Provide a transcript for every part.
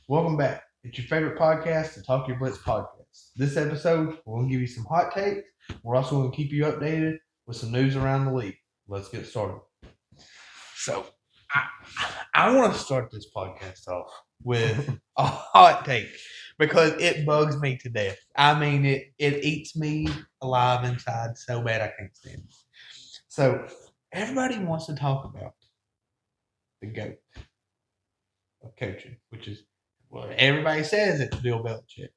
Welcome back. It's your favorite podcast, the Talk Your Blitz podcast. This episode, we're going to give you some hot takes. We're also going to keep you updated with some news around the league. Let's get started. So, I want to start this podcast off with a hot take because it bugs me to death. I mean, it eats me alive inside so bad I can't stand it. So, everybody wants to talk about the GOAT of coaching, which is well, everybody says it's Bill Belichick.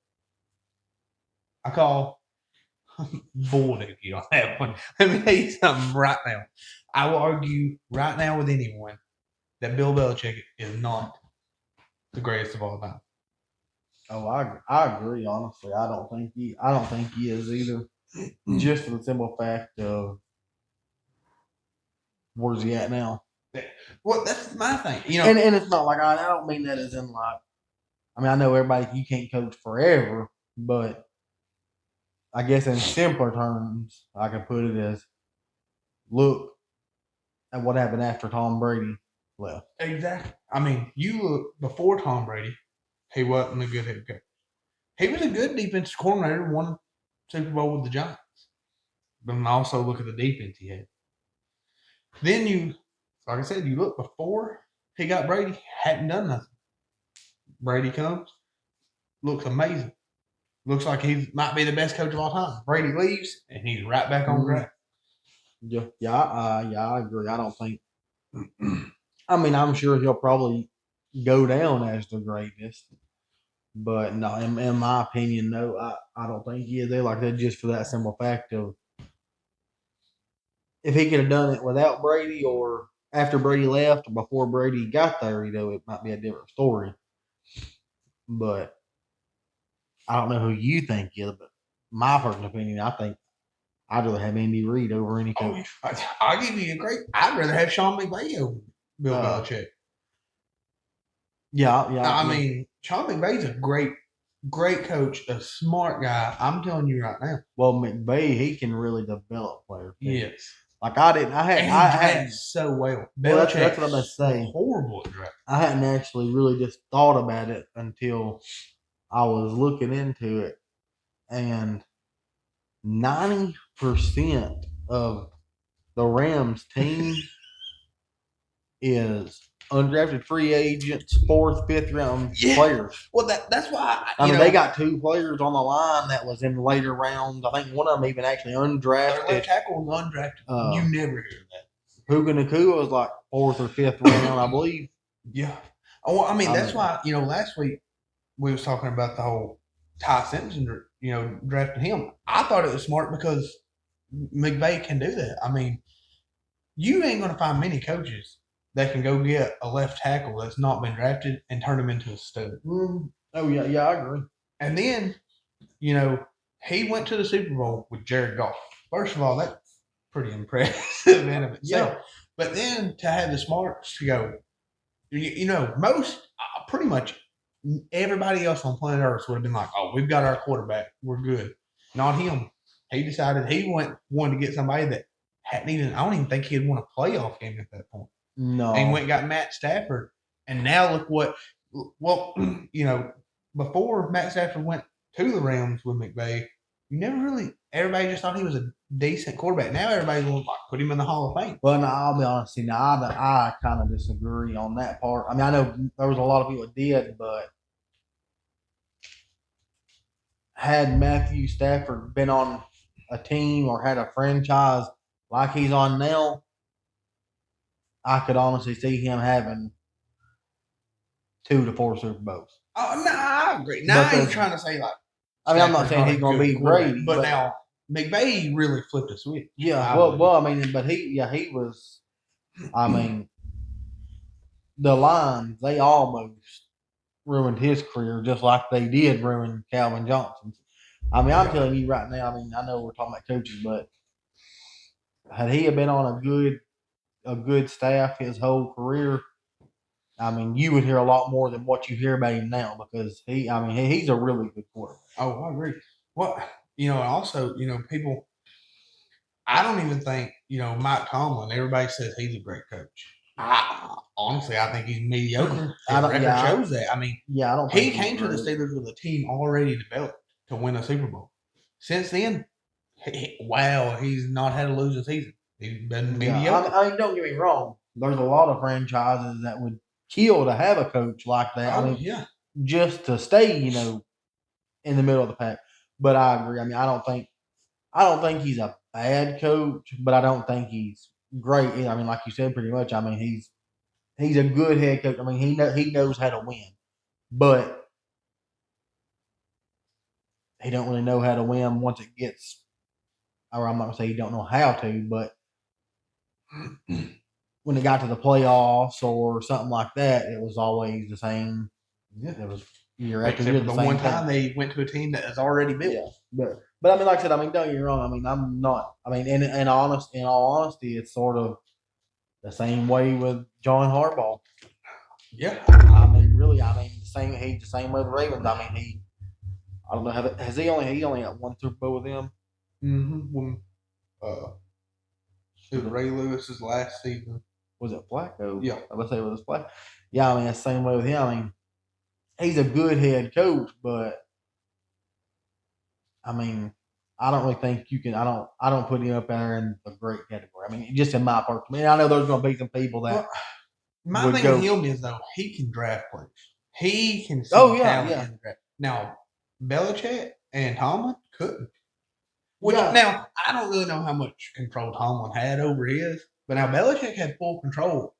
I call bulldonkey on that one. Let me tell you something right now. I will argue right now with anyone that Bill Belichick is not the greatest of all time. Oh, I agree. Honestly, I don't think he is either. Just for the simple fact of where's he at now? Well, that's my thing. And it's not like I don't mean that as in like. I mean, I know everybody you can't coach forever, but I guess in simpler terms, I can put it as look at what happened after Tom Brady left. Exactly. I mean, you look before Tom Brady, he wasn't a good head coach. He was a good defensive coordinator, won Super Bowl with the Giants. But also look at the defense he had. Then like I said, you look before he got Brady, hadn't done nothing. Brady comes, looks amazing. Looks like he might be the best coach of all time. Brady leaves, and he's right back on track. Yeah, I agree. I don't think. I mean, I'm sure he'll probably go down as the greatest, but no, in my opinion, no, I don't think he is there like that. Just for that simple fact of if he could have done it without Brady or after Brady left or before Brady got there, it might be a different story. But I don't know who you think is, but my personal opinion, I think I'd rather have Andy Reid over any coach. I'll give you a great. I'd rather have Sean McVay over Bill Belichick. Yeah. I mean, Sean McVay's a great coach, a smart guy. I'm telling you right now. Well, McVay, he can really develop players. Yes. Like I didn't. I had so well. Well, that's what I'm gonna say. Horrible at draft. I hadn't actually really just thought about it until I was looking into it, and 90% of the Rams team is undrafted free agents, fourth, fifth round players. Well, that's why I mean they got two players on the line that was in later rounds. I think one of them even actually undrafted. Their left tackle was undrafted. You never hear that. Puka Nacua was like fourth or fifth round, I believe. Yeah. Oh, I mean that's why last week we was talking about the whole Ty Simpson, drafting him. I thought it was smart because McVay can do that. I mean, you ain't going to find many coaches that can go get a left tackle that's not been drafted and turn him into a stud. Oh yeah, I agree. And then, he went to the Super Bowl with Jared Goff. First of all, that's pretty impressive in of itself. Yeah. But then to have the smarts to go, most pretty much everybody else on planet Earth would have been like, "Oh, we've got our quarterback, we're good." Not him. He decided he wanted to get somebody that hadn't even. I don't even think he had won a playoff game at that point. No. And he went and got Matt Stafford, and now look what. Well, before Matt Stafford went to the Rams with McVay, everybody just thought he was a decent quarterback. Now everybody's going to put him in the Hall of Fame. Well, no, I'll be honest. I kind of disagree on that part. I mean, I know there was a lot of people that did, but had Matthew Stafford been on a team or had a franchise like he's on now, I could honestly see him having 2 to 4 Super Bowls. Oh, no, I agree. Now I ain't trying to say like. I mean, I'm not saying he's going to be great, but now McVay really flipped a switch. Yeah, well, I mean, but he was. I mean, the Lions, they almost ruined his career just like they did ruin Calvin Johnson's. I mean, I'm telling you right now. I mean, I know we're talking about coaches, but had he been on a good staff his whole career, I mean, you would hear a lot more than what you hear about him now because he's a really good quarterback. Oh, I agree. Well, also, people. I don't even think Mike Tomlin. Everybody says he's a great coach. Honestly, I think he's mediocre. I His don't. record Yeah, shows that. I mean, yeah. I don't he think he's came to the great. Steelers with a team already developed to win a Super Bowl. Since then, wow, he's not had a losing season. He's been Yeah, mediocre. I mean, don't get me wrong. There's a lot of franchises that would kill to have a coach like that. I Oh mean, yeah, just to stay, in the middle of the pack. But I agree. I mean, I don't think he's a bad coach, but I don't think he's great. I mean, like you said, pretty much. I mean, he's a good head coach. I mean, he knows how to win, but he don't really know how to win once it gets. Or I'm not gonna say he don't know how to, but when it got to the playoffs or something like that, it was always the same. yeah. It was year after Except year for the the same one thing. time they went to a team that is already built. Yeah, but I mean, like I said, I mean, don't get me wrong. I mean, I'm not. I mean, in all honesty, it's sort of the same way with John Harbaugh. Yeah. I mean, really, I mean, he's the same way with the Ravens. I mean, I don't know, has he only got one Super Bowl with them? When it was Ray Lewis's last season. Was it Flacco? Yeah. I would say it was Flacco. Yeah, I mean, it's the same way with him. I mean, he's a good head coach, but I mean, I don't really think you can. I don't put him up there in the great category. I mean, just in my part. I mean, I know there's going to be some people that My would thing go. with him is though he can draft players. He can see talent in the draft. Now, Belichick and Tomlin couldn't. Which now I don't really know how much control Tomlin had over his, but now Belichick had full control,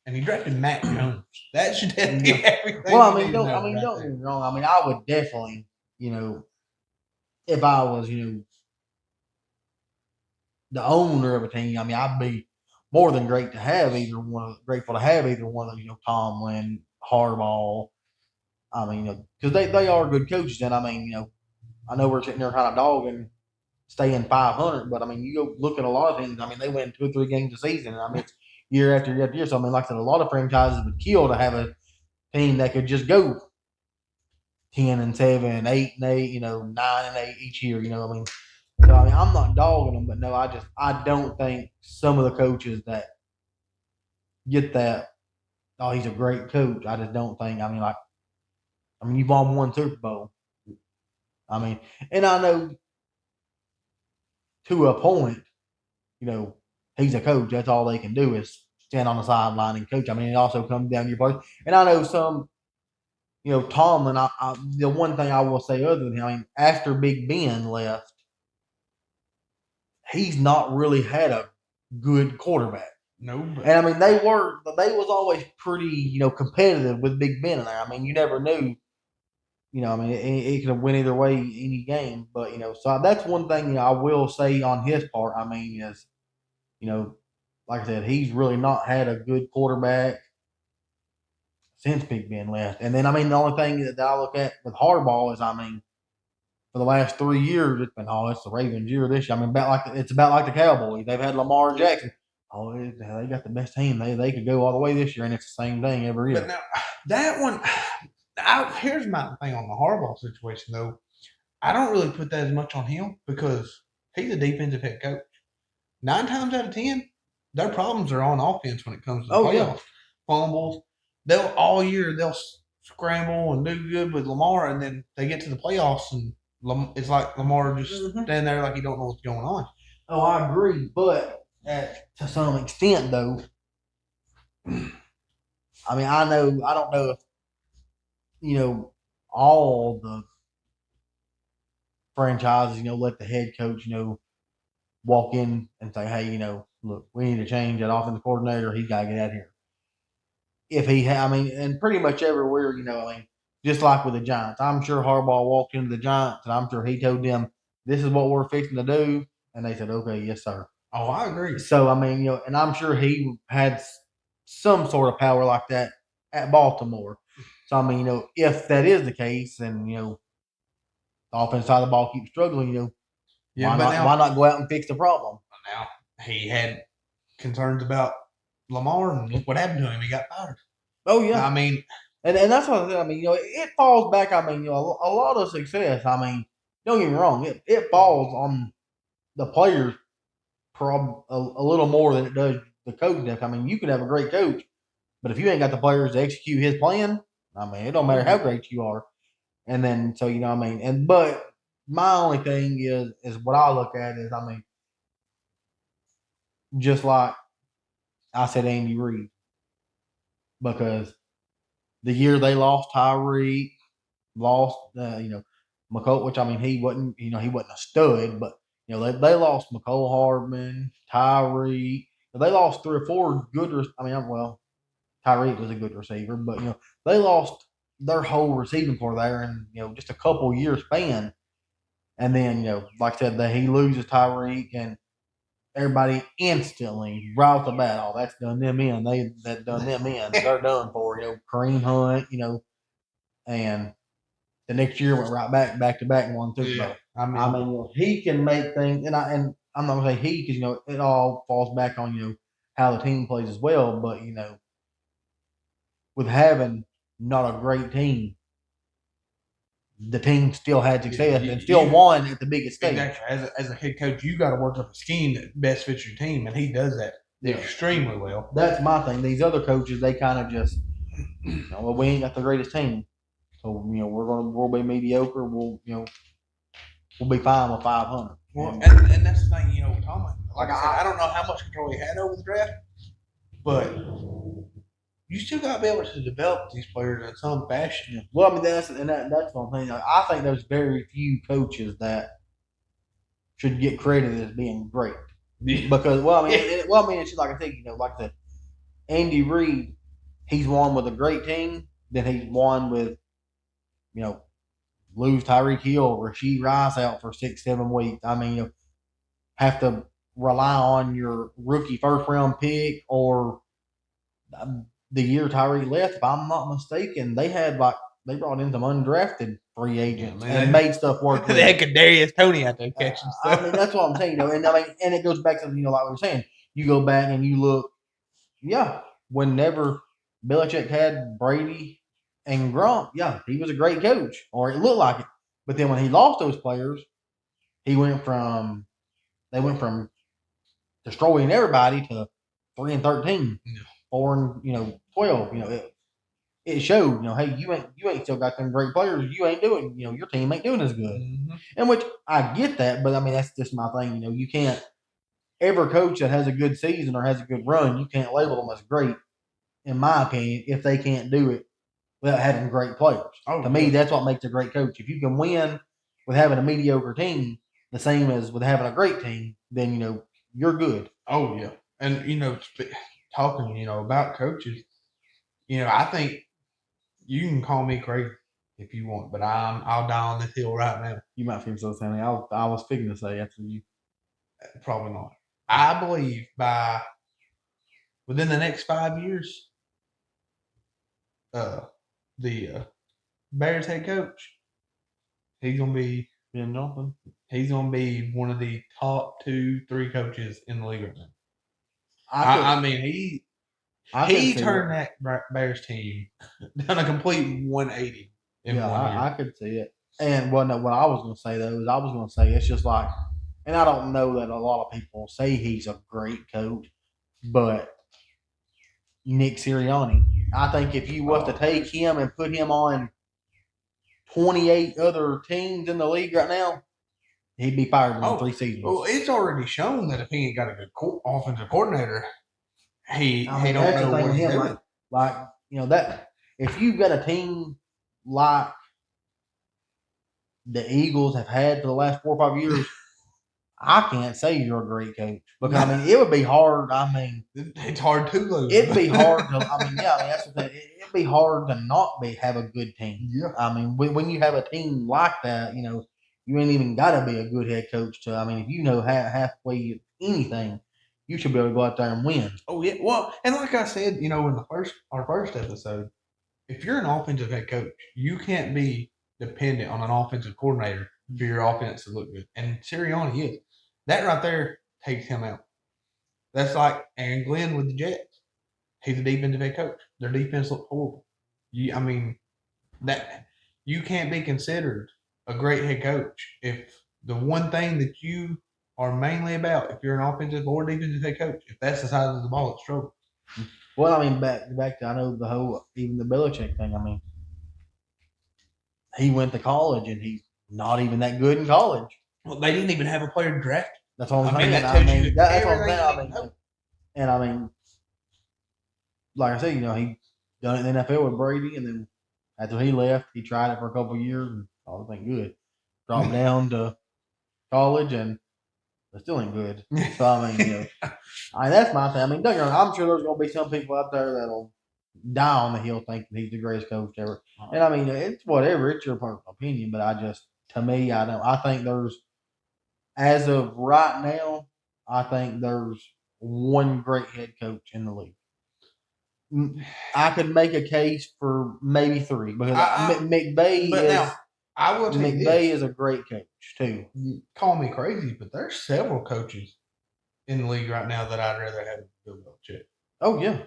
and he drafted Mac Jones. That should tell you everything. Well, I mean, don't get me wrong. I mean, I would definitely, if I was, the owner of a team, I mean, I'd be more than grateful to have either one of them, Tomlin, Harbaugh. I mean, because they are good coaches, and I mean, I know we're sitting there kind of dogging staying 500, but I mean, you go look at a lot of teams. I mean, they win 2 or 3 games a season. And I mean, it's year after year after year. So I mean, like I said, a lot of franchises would kill to have a team that could just go 10-7, 8-8, 9-8 each year. I mean, so I mean, I'm not dogging them, but no, I don't think some of the coaches that get that. Oh, he's a great coach. I just don't think. I mean, you've won one Super Bowl. I mean, and I know to a point, he's a coach. That's all they can do is stand on the sideline and coach. I mean, it also comes down to your play. And I know some, Tomlin. The one thing I will say other than him, I mean, after Big Ben left, he's not really had a good quarterback. No, and I mean they was always pretty competitive with Big Ben in there. I mean you never knew. I mean it could have went either way any game, but so that's one thing I will say on his part. I mean is like I said, he's really not had a good quarterback since Big Ben left. And then I mean the only thing that I look at with Harbaugh is I mean for the last 3 years, it's been it's the Ravens year this year. I mean, it's about like the Cowboys. They've had Lamar Jackson. Oh, they got the best team. They could go all the way this year, and it's the same thing every year. But now that one, here's my thing on the Harbaugh situation though. I don't really put that as much on him because he's a defensive head coach. 9 times out of 10, their problems are on offense when it comes to the playoffs. Yeah. Fumbles. They'll scramble and do good with Lamar, and then they get to the playoffs and it's like Lamar just standing there like he don't know what's going on. Oh, I agree, but to some extent, though, I mean, I don't know if all the franchises let the head coach walk in and say, hey, look, we need to change that offensive coordinator. He's got to get out of here. If I mean, and pretty much everywhere, I mean, just like with the Giants, I'm sure Harbaugh walked into the Giants and I'm sure he told them, this is what we're fixing to do. And they said, okay, yes, sir. Oh, I agree. So, I mean, and I'm sure he had some sort of power like that at Baltimore. So, I mean, if that is the case and, the offense side of the ball keeps struggling, why not go out and fix the problem? Now, he had concerns about Lamar, and look what happened to him. He got fired. Oh, yeah. I mean, and that's what I said. I mean, it falls back. I mean, a lot of success. I mean, don't get me wrong. It falls on the players a little more than it does the coach depth. I mean, you could have a great coach, but if you ain't got the players to execute his plan, I mean, it don't matter how great you are. And then, so you know, what I mean, but my only thing is what I look at is, I mean, just like I said, Andy Reid, because the year they lost Tyreek, lost, McCole, which I mean, he wasn't a stud, but they lost McCole Hardman, Tyreek. They lost 3 or 4 good. I mean, well, Tyreek was a good receiver, but they lost their whole receiving core there in just a couple years span. And then like I said, that he loses Tyreek, and everybody instantly right off the bat, oh, that's done them in. That done them in. They're done for. Kareem Hunt. And the next year went right back to back and won Super Bowl. I mean, he can make things, and I'm not gonna say he, because it all falls back on how the team plays as well. But with having not a great team, the team still had success and still won at the biggest stage. Exactly. As a head coach, you got to work up a scheme that best fits your team, and he does that extremely well. That's my thing. These other coaches, they kind of just, well, we ain't got the greatest team, so we'll be mediocre. We'll be fine with 500. Well, and that's the thing, Tom. Like I said, I don't know how much control he had over the draft, but you still got to be able to develop these players in some fashion. Yeah. Well, I mean, that's one thing. I think there's very few coaches that should get credit as being great. Yeah. Because, I mean, it's just like I think, like I said, Andy Reid, he's won with a great team. Then he's won with, lose Tyreek Hill, Rashee Rice out for 6-7 weeks. I mean, have to rely on your rookie first round pick, or the year Tyreek left, if I'm not mistaken, they brought in some undrafted free agents and made stuff work. They had Kadarius Toney out there catching stuff. I mean, that's what I'm saying. And it goes back to like we were saying. You go back and you look, whenever Belichick had Brady and Gronk, he was a great coach, or it looked like it. But then when he lost those players, they went from destroying everybody to 3-13, 4-12. It showed, hey, you ain't still got them great players. You ain't doing, your team ain't doing as good. Mm-hmm. And which I get that, but I mean that's just my thing. You can't, every coach that has a good season or has a good run, you can't label them as great, in my opinion, if they can't do it without having great players. To me, that's what makes a great coach. If you can win with having a mediocre team, the same as with having a great team, then you're good. Oh yeah, and talking about coaches, I think you can call me crazy if you want, but I'll die on this hill right now. You might feel so, Sammy. I was figuring to say after you. Probably not. I believe within the next 5 years, the Bears head coach, he's gonna be Ben Johnson. He's gonna be one of the top 2-3 coaches in the league right now. I mean, he turned that Bears team done a complete 180 in 1 year. I could see it. And what I was going to say though is I was going to say it's just like, and I don't know that a lot of people say he's a great coach, but Nick Sirianni, I think if you was to take him and put him on 28 other teams in the league right now, he'd be fired in 3 seasons. Well, it's already shown that if he ain't got a good offensive coordinator, he don't know what he's doing. Like that if you've got a team like the Eagles have had for the last 4 or 5 years, I can't say you're a great coach, because I mean it would be hard. I mean, it's hard to lose. It'd be hard to. I mean, that's the thing. It'd be hard to not have a good team. Yeah. I mean, when you have a team like that, you ain't even got to be a good head coach to. I mean, if you know halfway anything, you should be able to go out there and win. Oh yeah. Well, and like I said, in our first episode, if you're an offensive head coach, you can't be dependent on an offensive coordinator for your offense to look good. And Sirianni is. That right there takes him out. That's like Aaron Glenn with the Jets. He's a defensive head coach. Their defense looked horrible. That you can't be considered a great head coach if the one thing that you are mainly about. If you're an offensive or defensive head coach, if that's the side of the ball, it's trouble. Well, I mean, back to I know the whole even the Belichick thing. I mean, he went to college and he's not even that good in college. Well, they didn't even have a player drafted. That's what I'm I saying. mean, that tells you that's what I'm everything saying. you need to know. And I mean, like I said, he done it in the NFL with Brady, and then after he left, he tried it for a couple of years and all ain't good. Dropped down to college and it still ain't good. So I mean, that's my thing. I mean, don't get me wrong, I'm sure there's gonna be some people out there that'll die on the hill thinking he's the greatest coach ever. And I mean, it's whatever, it's your personal opinion, but to me, I think there's, as of right now, I think there's one great head coach in the league. I could make a case for maybe three because McVay But is. now, I will tell you McVay this. is a great coach too. Call me crazy, but there's several coaches in the league right now that I'd rather have Bill Belichick. Oh yeah,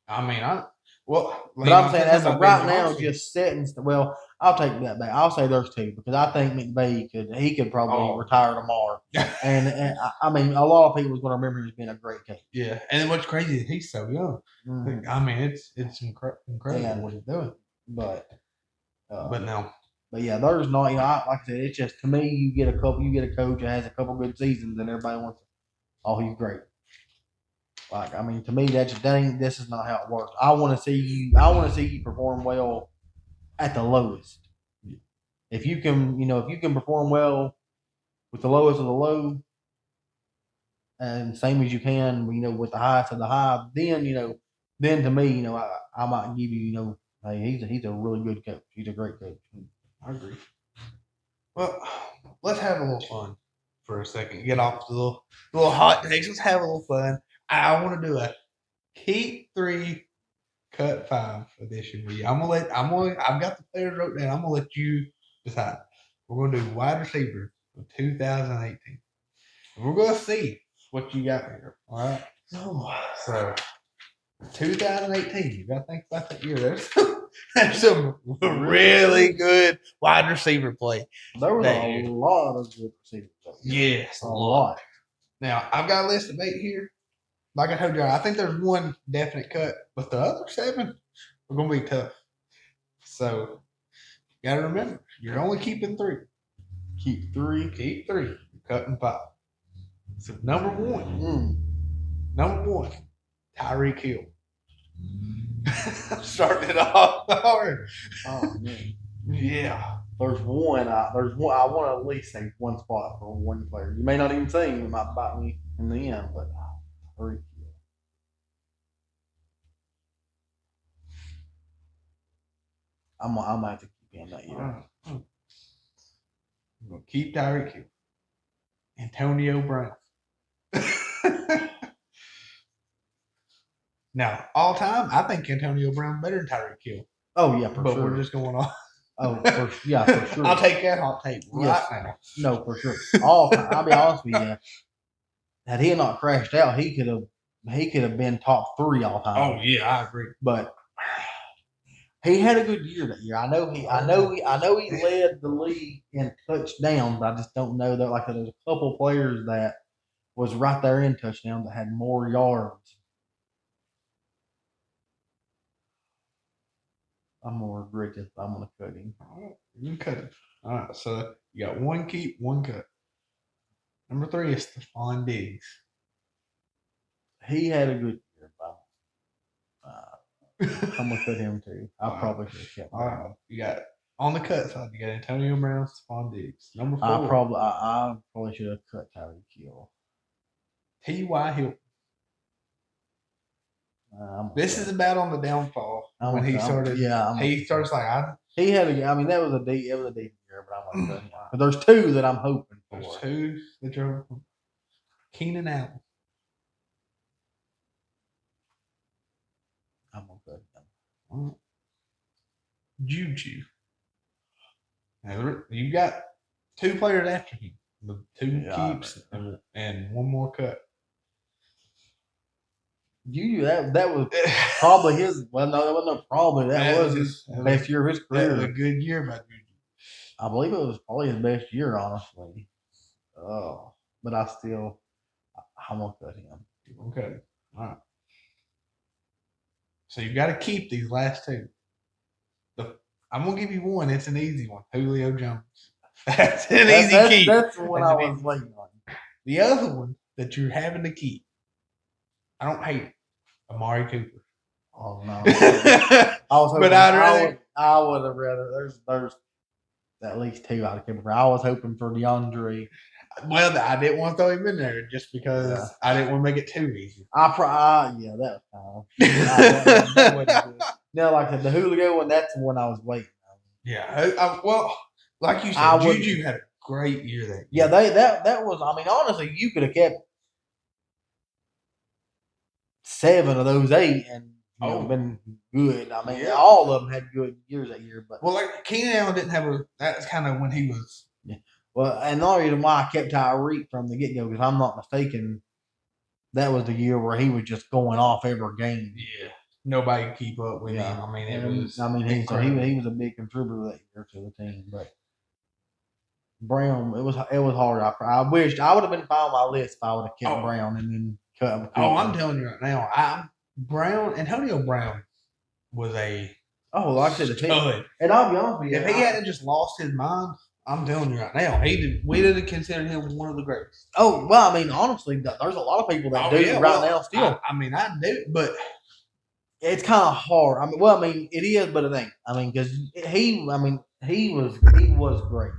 I mean, but I'm saying as of right now, just setting. Well, I'll take that back. I'll say there's two because I think McVay could probably retire tomorrow. and I mean, a lot of people is going to remember him as being a great coach. Yeah, and then what's crazy is he's so young. Mm-hmm. I mean, it's incredible what he's doing. But no. But yeah, there's not. Like I said, it's just to me, you get a coach that has a couple good seasons, and everybody wants. He's great. Like I mean, to me, this is not how it works. I want to see you perform well at the lowest. If you can perform well with the lowest of the low, and same as you can, with the highest of the high, then to me, I might give you, hey, he's a really good coach. He's a great coach. I agree. Well, let's have a little fun for a second. Get off the little hot takes. Let's have a little fun. I want to do a keep 3, cut 5 edition with you. I've got the players wrote down. I'm gonna let you decide. We're gonna do wide receiver for 2018. We're gonna see what you got here. All right. So 2018, you gotta think about that year. There's some really good wide receiver play. There was a lot of good receivers. Yes, a lot. Now I've got a list of 8 here. Like I told you, I think there's one definite cut, but the other 7 are gonna be tough. So you gotta remember, you're only keeping 3. Keep 3. You're cutting 5. So number one, Tyreek Hill. Starting it off hard. Oh man. Yeah. There's one. I want to at least say one spot for one player. You may not even say him. It might bite me in the end, but Tyreek Hill. I'm gonna have to keep him that year. I'm gonna keep Tyreek Hill. Antonio Brown. Now, all time, I think Antonio Brown better than Tyreek Hill. Oh yeah, for but sure. We're just going on. For sure. I'll take that hot take right now. No, for sure. I'll be honest with you. Had he not crashed out, he could have been top 3 all time. Oh yeah, I agree. But he had a good year that year. I know he led the league in touchdowns. I just don't know that. Like there's a couple players that was right there in touchdowns that had more yards. I'm gonna regret this, but I'm gonna cut him. All right, you cut him. All right, so you got one keep, one cut. Number 3 is Stephon Diggs. He had a good year, I'm gonna cut him too. I probably should have kept him. All right, you got on the cut side. You got Antonio Brown, Stephon Diggs. Number 4. I probably should have cut Tyreek Hill. T.Y. Hilton. This is about on the downfall when he started. Yeah, he starts like he had a. I mean, that was a deep year, but I'm gonna cut him. But there's 2 that I'm hoping for. There's 2 that you're hoping. Keenan Allen. I'm gonna cut him. Juju. Now, you got 2 players after him. The 2 keeps and one more cut. Juju, that was probably his. Well, no, that wasn't probably. That was his best year of his career. That was a good year by Juju. I believe it was probably his best year, honestly. Oh, but I'm gonna cut him. Okay. All right. So you've got to keep these last two. I'm gonna give you one. It's an easy one. Julio Jones. That's an easy keep. That's the one I was waiting on. The other one that you're having to keep. I don't hate it. Amari Cooper. Oh no! I was hoping. But I would have rather. There's at least two I'd keep. I was hoping for DeAndre. Well, I didn't want to throw him in there just because I didn't want to make it too easy. Yeah, that was that wasn't good. No, like I said, the Julio one, that's the one I was waiting on. Yeah, well, like you said, Juju had a great year that year. Yeah, that was. I mean, honestly, you could have kept 7 of those 8 and been good. I mean, all of them had good years that year. But like Keenan Allen didn't have a. That's kind of when he was. Yeah. Well, and the only reason why I kept Tyreek from the get go, because I'm not mistaken, that was the year where he was just going off every game. Yeah. Nobody could keep up with him. I mean, he was a big contributor that year to the team. But Brown, it was hard. I wished I would have been fine on my list if I would have kept Brown and then cut him. I'm telling you right now, Antonio Brown was a like I said, stud. And I'll be honest with you, if he hadn't just lost his mind, I'm telling you right now, we didn't consider him one of the greatest. Oh well, I mean, honestly, there's a lot of people that do now still. I do, but it's kind of hard. I mean, it is, but it ain't. I mean, because he was great.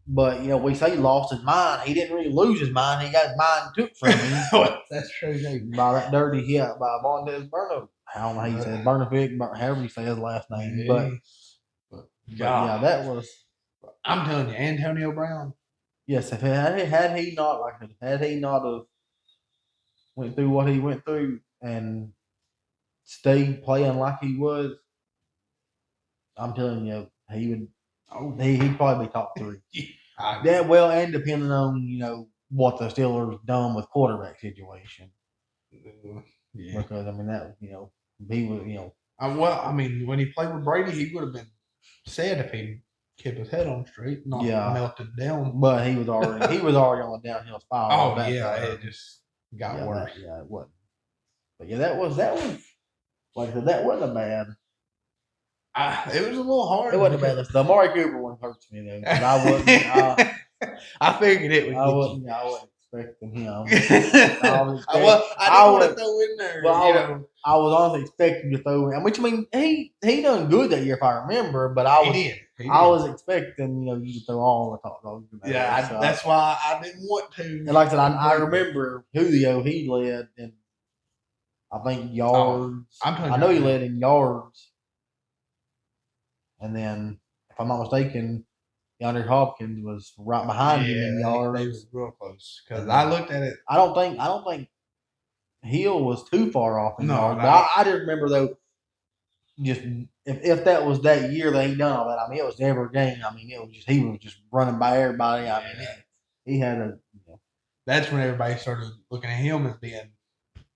But we say he lost his mind. He didn't really lose his mind. He got his mind took from him. That's true. By that dirty hit by Montez Burno. I don't know how you say it, Bernovic, however you say his last name. But yeah, that was. I'm telling you, Antonio Brown. Yes, if had he not have went through what he went through and stayed playing like he was, I'm telling you, he would. He'd probably be top 3. Yeah, well, and depending on what the Steelers done with quarterback situation. Yeah. Because I mean that he was well, I mean when he played with Brady, he would have been sad if he kept his head on straight, not melted down. But he was already on a downhill spiral. It just got worse. It wasn't. But yeah, that was like I said, that wasn't a bad. It was a little hard. It wasn't bad. The Amari Cooper one hurts me though. I wasn't. I figured it would. I wasn't expecting him. I didn't want to throw in there. Well, I was honestly expecting to throw in, which I mean he done good that year if I remember. But I was expecting you to throw all the top dogs. That's why I didn't want to. And like I said, I remember Julio. He led in I think yards. I know he led in yards. And then, if I'm not mistaken, DeAndre Hopkins was right behind him in yards. They were real close because I looked at it. I don't think Hill was too far off in yards. But I just remember though, just if that was that year that he done all that. I mean, it was every game. I mean, it was just he was just running by everybody. I mean, he had a. That's when everybody started looking at him as being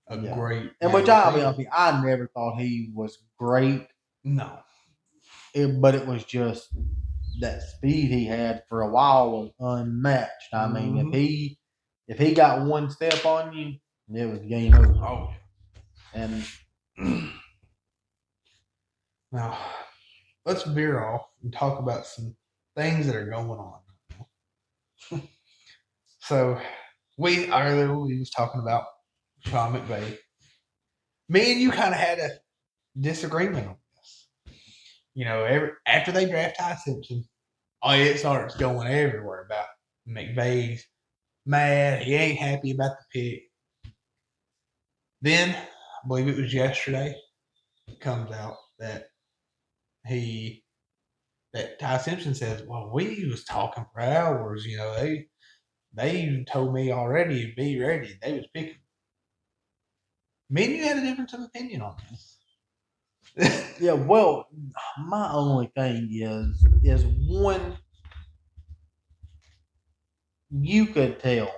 a great. And which I'll be honest with you, I never thought he was great. No. But it was just that speed he had for a while was unmatched. I mean, if he got one step on you, it was game over. Oh, and now let's veer off and talk about some things that are going on. So earlier we was talking about Sean McVay. Me and you kind of had a disagreement on this. After they draft Ty Simpson, it starts going everywhere about McVay's mad. He ain't happy about the pick. Then, I believe it was yesterday, it comes out that Ty Simpson says, well, we was talking for hours. They told me already to be ready. They was picking. Me and you had a difference of opinion on this. Yeah, well, my only thing is one, you could tell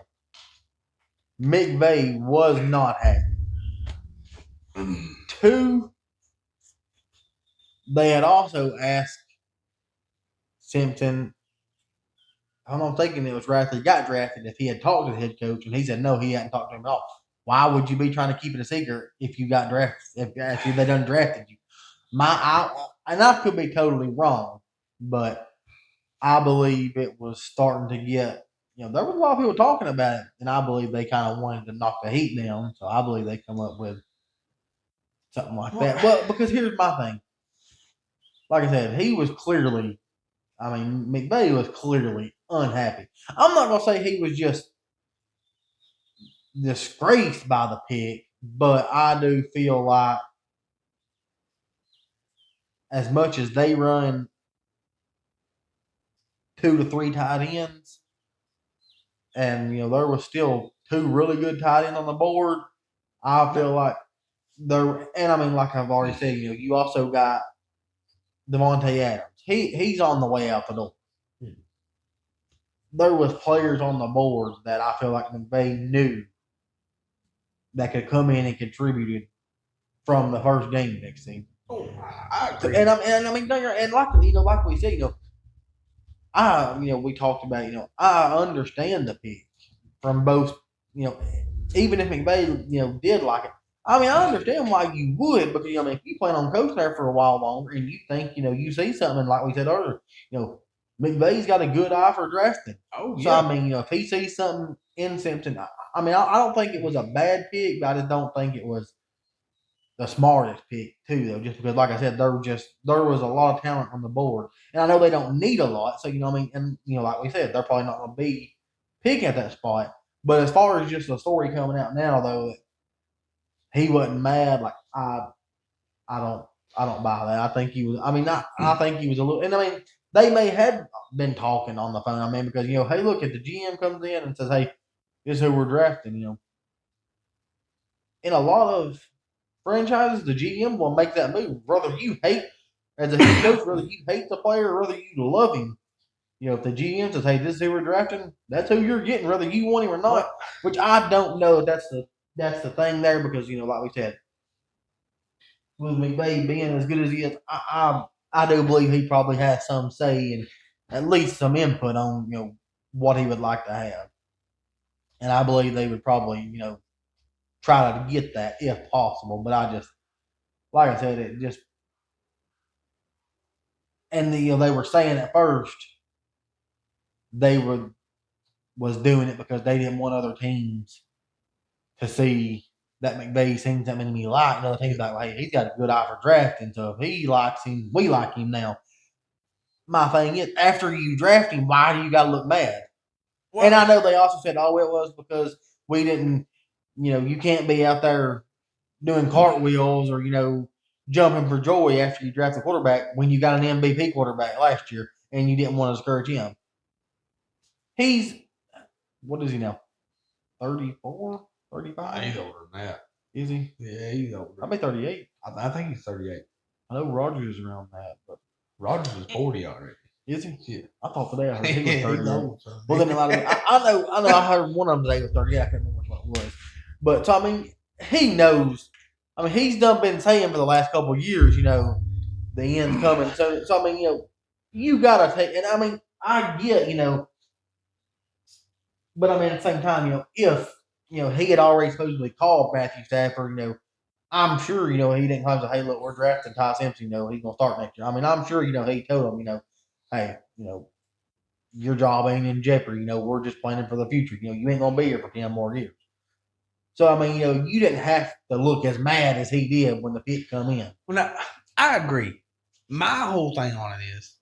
McVay was not happy. 2, they had also asked Simpson I'm thinking it was right after he got drafted. If he had talked to the head coach and he said no, he hadn't talked to him at all. Why would you be trying to keep it a secret if you got drafted? If they done drafted you, and I could be totally wrong, but I believe it was starting to get. There was a lot of people talking about it, and I believe they kind of wanted to knock the heat down. So I believe they come up with something like that. Well, because here's my thing. Like I said, he was clearly. I mean, McVay was clearly unhappy. I'm not gonna say he was just disgraced by the pick, but I do feel like as much as they run 2 to 3 tight ends, and there was still 2 really good tight ends on the board. I feel like there, and I mean, like I've already said, you also got Devontae Adams. He's on the way out the door. There was players on the board that I feel like McVay knew that could come in and contributed from the first game next season. Oh, I agree. And I mean, and like like we said, we talked about, I understand the pick from both, even if McVay, did like it. I mean, I understand why you would, because if you plan on coaching there for a while longer and you think, you see something like we said earlier, McVay's got a good eye for drafting. Oh, yeah. So I mean, if he sees something in Simpson, I mean, I don't think it was a bad pick, but I just don't think it was the smartest pick too, though, just because, like I said, there was a lot of talent on the board, and I know they don't need a lot, so what I mean, and like we said, they're probably not going to be picking at that spot. But as far as just the story coming out now, though, he wasn't mad. Like I don't buy that. I think he was. I mean, I think he was a little, and I mean, they may have been talking on the phone. I mean, because hey, look, if the GM comes in and says, hey, this is who we're drafting, in a lot of franchises, the GM will make that move. Whether you hate, as a head coach, whether you hate the player or whether you love him, if the GM says, hey, this is who we're drafting, that's who you're getting, whether you want him or not. Which I don't know if that's the thing there, because, like we said, with McVay being as good as he is, I do believe he probably has some say and at least some input on, what he would like to have. And I believe they would probably, try to get that if possible. But I just, like I said, it just, and they were saying at first they was doing it because they didn't want other teams to see that McVay seen something he liked. And other teams like, hey, he's got a good eye for drafting, so if he likes him, we like him now. My thing is, after you draft him, why do you got to look mad? Well, and I know they also said, oh, it was because we didn't, you can't be out there doing cartwheels or, jumping for joy after you draft a quarterback when you got an MVP quarterback last year and you didn't want to discourage him. He's, what is he now? 34, 35? He's older than that. Is he? Yeah, he's older. I'll be 38. I think he's 38. I know Rogers is around that, but Rogers is 40 already. Is he? Yeah. I thought today I heard he was 38. Old, so. Well, then I know I heard one of them today was 38. I can't remember which one it was. But, so, I mean, he knows. I mean, he's been saying for the last couple of years, the end's coming. So I mean, you got to take, and I mean, I get, but I mean, at the same time, if, he had already supposedly called Matthew Stafford, I'm sure, he didn't come to, hey, look, we're drafting Ty Simpson, he's going to start next year. I mean, I'm sure, he told him, hey, your job ain't in jeopardy, we're just planning for the future. You ain't going to be here for 10 more years. So, I mean, you didn't have to look as mad as he did when the pick come in. Well, now, I agree. My whole thing on it is,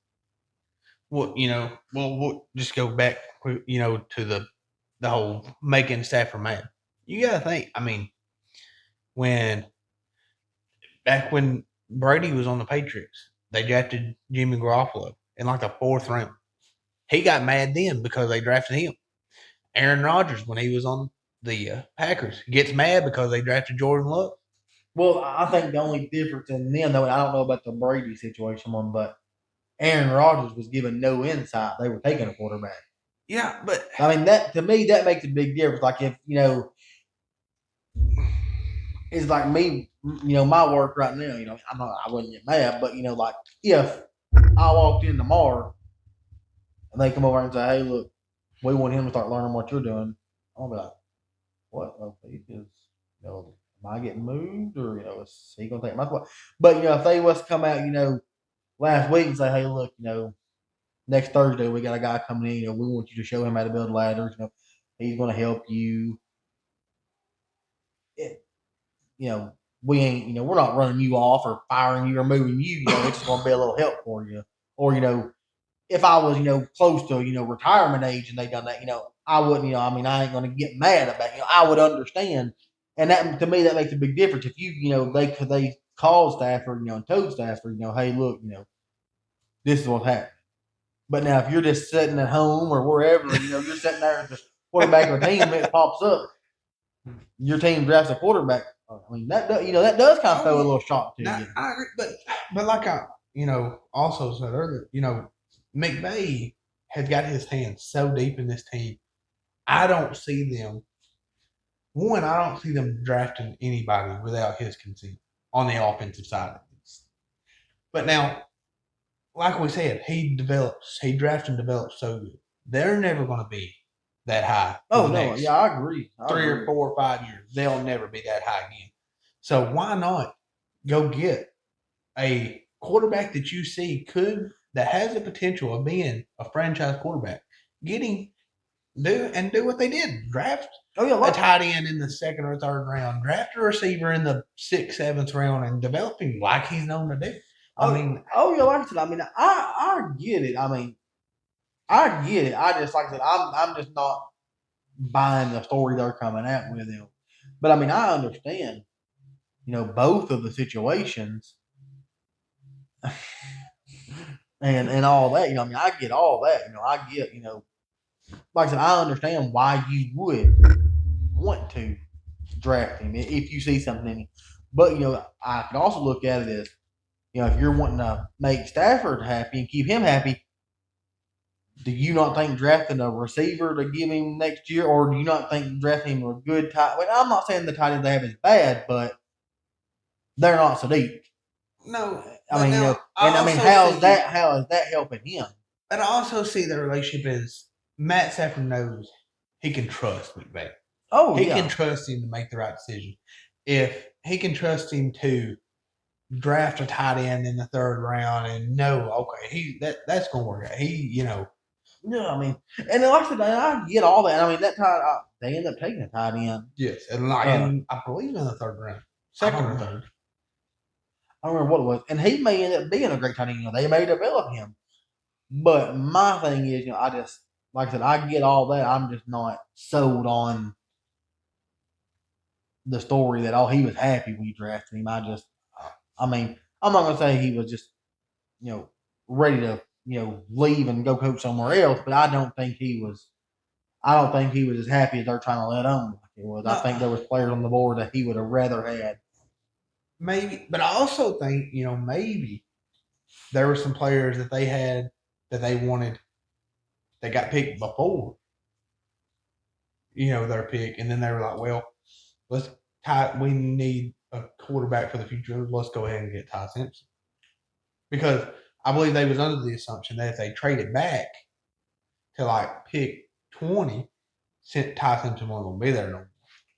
we'll just go back, to the whole making Stafford mad. You got to think, I mean, back when Brady was on the Patriots, they drafted Jimmy Garoppolo in like the 4th round. He got mad then because they drafted him. Aaron Rodgers, when he was on the Packers, gets mad because they drafted Jordan Love. Well, I think the only difference in them, though, and I don't know about the Brady situation one, but Aaron Rodgers was given no insight. They were taking a quarterback. Yeah, but I mean, that to me, that makes a big difference. Like if it's like me, my work right now. I wouldn't get mad, but like if I walked in tomorrow and they come over and say, "Hey, look, we want him to start learning what you're doing. I'm gonna be like, what? Okay, is am I getting moved, or is he gonna take my spot? But if they was to come out, last week and say, hey, look, next Thursday we got a guy coming in. We want you to show him how to build ladders. He's gonna help you. It, we ain't, we're not running you off or firing you or moving you. It's just gonna be a little help for you. Or if I was, close to, retirement age and they done that, I wouldn't, I ain't going to get mad about it. I would understand. And that, to me, that makes a big difference. If they call Stafford, and told Stafford, hey, look, this is what's happening. But now if you're just sitting at home or wherever, you're sitting there at the quarterback of a team, it pops up, your team drafts a quarterback. I mean, that does kind of throw a little shock to you. I agree, but like I, also said earlier, McVay has got his hands so deep in this team. I don't see them. One, I don't see them drafting anybody without his consent on the offensive side of this. But now, like we said, he drafts and develops so good. They're never going to be that high. Oh no, yeah, I agree. Or 4 or 5 years, they'll never be that high again. So why not go get a quarterback that you see that has the potential of being a franchise quarterback? Get him, do what they did. Draft a tight end in the second or third round. Draft a receiver in the 6th, 7th round, and develop him like he's known to do. Like I said, I get it. I get it. I just, like I said, I'm just not buying the story they're coming out with him. But I understand, both of the situations and all that. I get all that. I get, like I said, I understand why you would want to draft him if you see something in him. But I could also look at it as, if you're wanting to make Stafford happy and keep him happy, do you not think drafting a receiver to give him next year, or do you not think drafting him a good tight? Well, I'm not saying the tight end they have is bad, but they're not so deep. No, how is that helping him? And I also see the relationship is Matt Stafford knows he can trust McVay. Oh, he can trust him to make the right decision. If he can trust him to draft a tight end in the 3rd round and know, okay, that's going to work out. Yeah, and like I said, I get all that. That they end up taking a tight end. Yes, and I believe in the 3rd round, 2nd or 3rd. I don't remember what it was, and he may end up being a great tight end. They may develop him, but my thing is, I just, like I said, I get all that. I'm just not sold on the story that he was happy when you drafted him. I'm not gonna say he was just ready to leave and go coach somewhere else, but I don't think he was as happy as they're trying to let on like it was. No. I think there was players on the board that he would have rather had. Maybe, but I also think maybe there were some players that they had that they wanted that got picked before their pick, and then they were like, well, we need a quarterback for the future. Let's go ahead and get Ty Simpson, because I believe they was under the assumption that if they traded back to pick 20, Ty Simpson wasn't going to be there no more.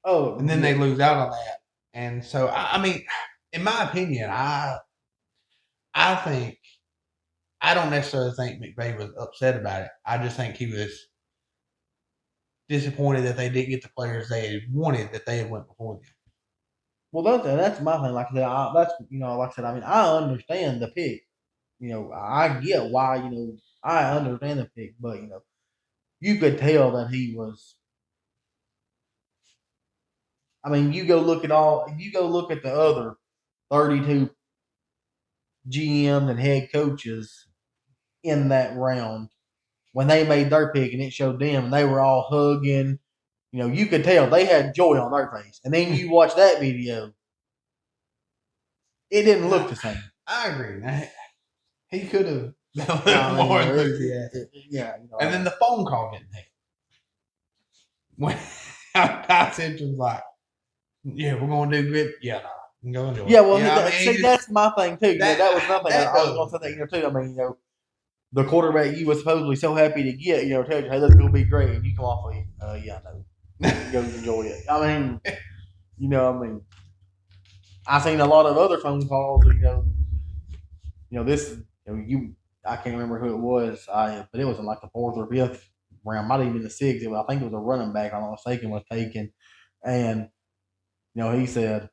Oh, and then they lose out on that, and so in my opinion, I think I don't necessarily think McVay was upset about it. I just think he was disappointed that they didn't get the players they had wanted that they had went before them. Well, that's my thing. Like I said, that's like I said. I understand the pick. I get why. I understand the pick, but you could tell that he was. You go look at the other 32 GMs and head coaches in that round when they made their pick, and it showed them, and they were all hugging. You could tell they had joy on their face. And then you watch that video, it didn't look the same. I agree. He could have more enthusiastic. Yeah. And then the phone call didn't hit. When Ty Simpson's like, yeah, we're going to do good. Yeah, no. Go into it. Yeah, well, that's my thing too. That was nothing. I was going to say that too. the quarterback you were supposedly so happy to get, tells you, hey, let's go be great, and you come off like, yeah, I know. Go enjoy it. I mean, I seen a lot of other phone calls, this, I can't remember who it was, but it was in like the fourth or fifth round, might even the sixth. I think it was a running back, if I'm not mistaken, was taken, and he said,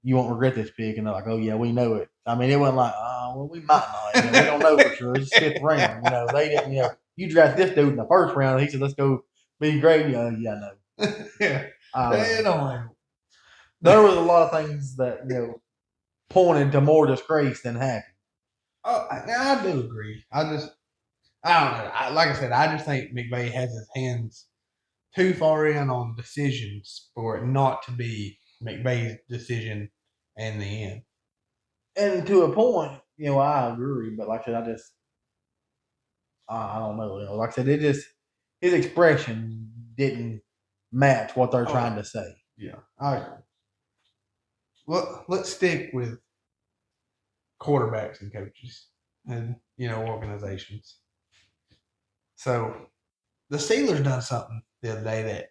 "You won't regret this pick," and they're like, "Oh yeah, we know it." I mean, it wasn't like, "Oh, well, we might not. We don't know for sure. It's fifth round. They didn't. You draft this dude in the first round. And he said, "Let's go be great." Yeah, no. Yeah. There was a lot of things that pointed to more disgrace than happy. Oh, I do agree. I don't know. Like I said, I just think McVay has his hands too far in on decisions for it not to be McVay's decision in the end. And to a point, I agree. But like I said, I don't know. Like I said, his expression didn't match what they're trying to say. Yeah, I agree. Well, let's stick with quarterbacks and coaches and organizations. So the Steelers done something the other day that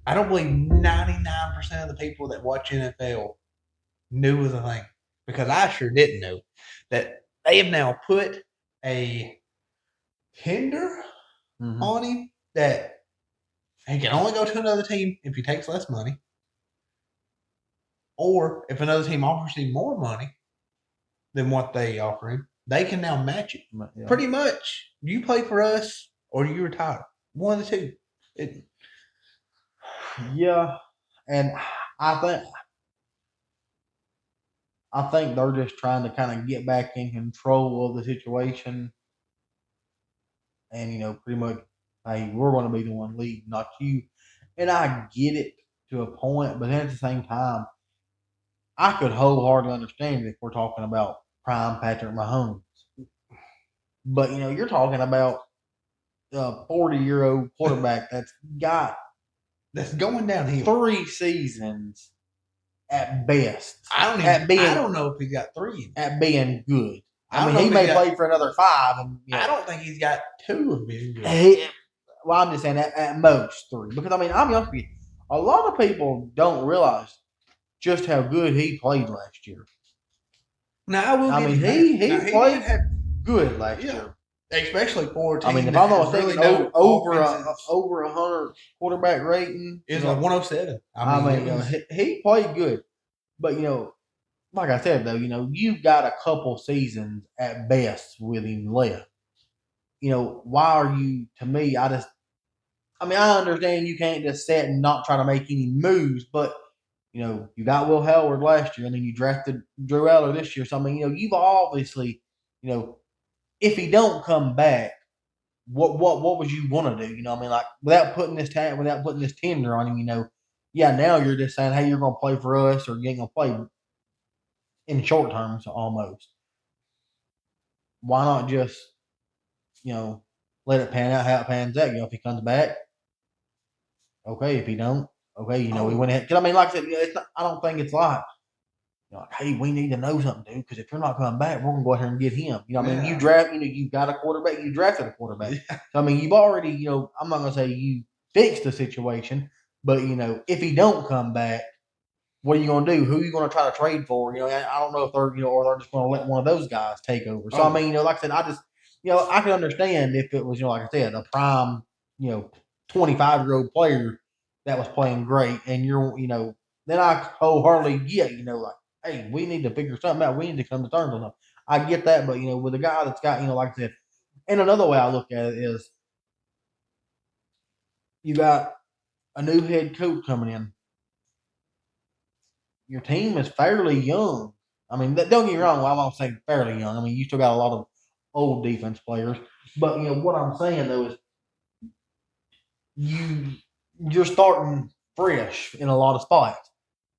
I don't believe 99% of the people that watch NFL knew was a thing, because I sure didn't know that they have now put a tender on him that he can only go to another team if he takes less money, or if another team offers him more money than what they offer him, they can now match it. Yeah. Pretty much, you play for us or you retire. One of the two. Yeah, and I think they're just trying to kind of get back in control of the situation, and pretty much, hey, we're going to be the one leading, not you. And I get it to a point, but then at the same time, I could wholeheartedly understand it if we're talking about prime Patrick Mahomes. But you're talking about a 40-year-old quarterback that's going downhill. 3 seasons at best. I don't know if he's got 3 at being good. I mean, he may play for another 5. And, I don't think he's got 2 of being good. Well, I'm just saying at most 3. Because, I'm honest with you, a lot of people don't realize just how good he played last year. Now, I will give he played good last year. Especially for a team. If I'm not mistaken, over 100 quarterback rating. It's like 107. He played good. But, like I said, though, you've got a couple seasons at best with him left. Why are you, to me, I understand you can't just sit and not try to make any moves, but, you got Will Howard last year, and then you drafted Drew Aller this year. So, you've obviously, if he don't come back, what was you going to do? Without putting this tender on him, now you're just saying, hey, you're going to play for us, or you ain't going to play in short terms almost. Why not just, let it pan out how it pans out? If he comes back, okay. If he don't, okay, we went ahead. Because, like I said, I don't think it's like, hey, we need to know something, dude, because if you're not coming back, we're going to go out here and get him. You draft, you've got a quarterback, you drafted a quarterback. Yeah. So, you've already, I'm not going to say you fixed the situation, but, if he don't come back, what are you going to do? Who are you going to try to trade for? I don't know if they're, or they're just going to let one of those guys take over. So, like I said, I just, I can understand if it was, like I said, a prime, 25-year-old player that was playing great, and you're, then I wholeheartedly get, like, hey, we need to figure something out. We need to come to terms on it. I get that, but, with a guy that's got, like I said, and another way I look at it is you got a new head coach coming in. Your team is fairly young. Don't get me wrong. I won't say fairly young. You still got a lot of old defense players. But, what I'm saying, though, is you're starting fresh in a lot of spots.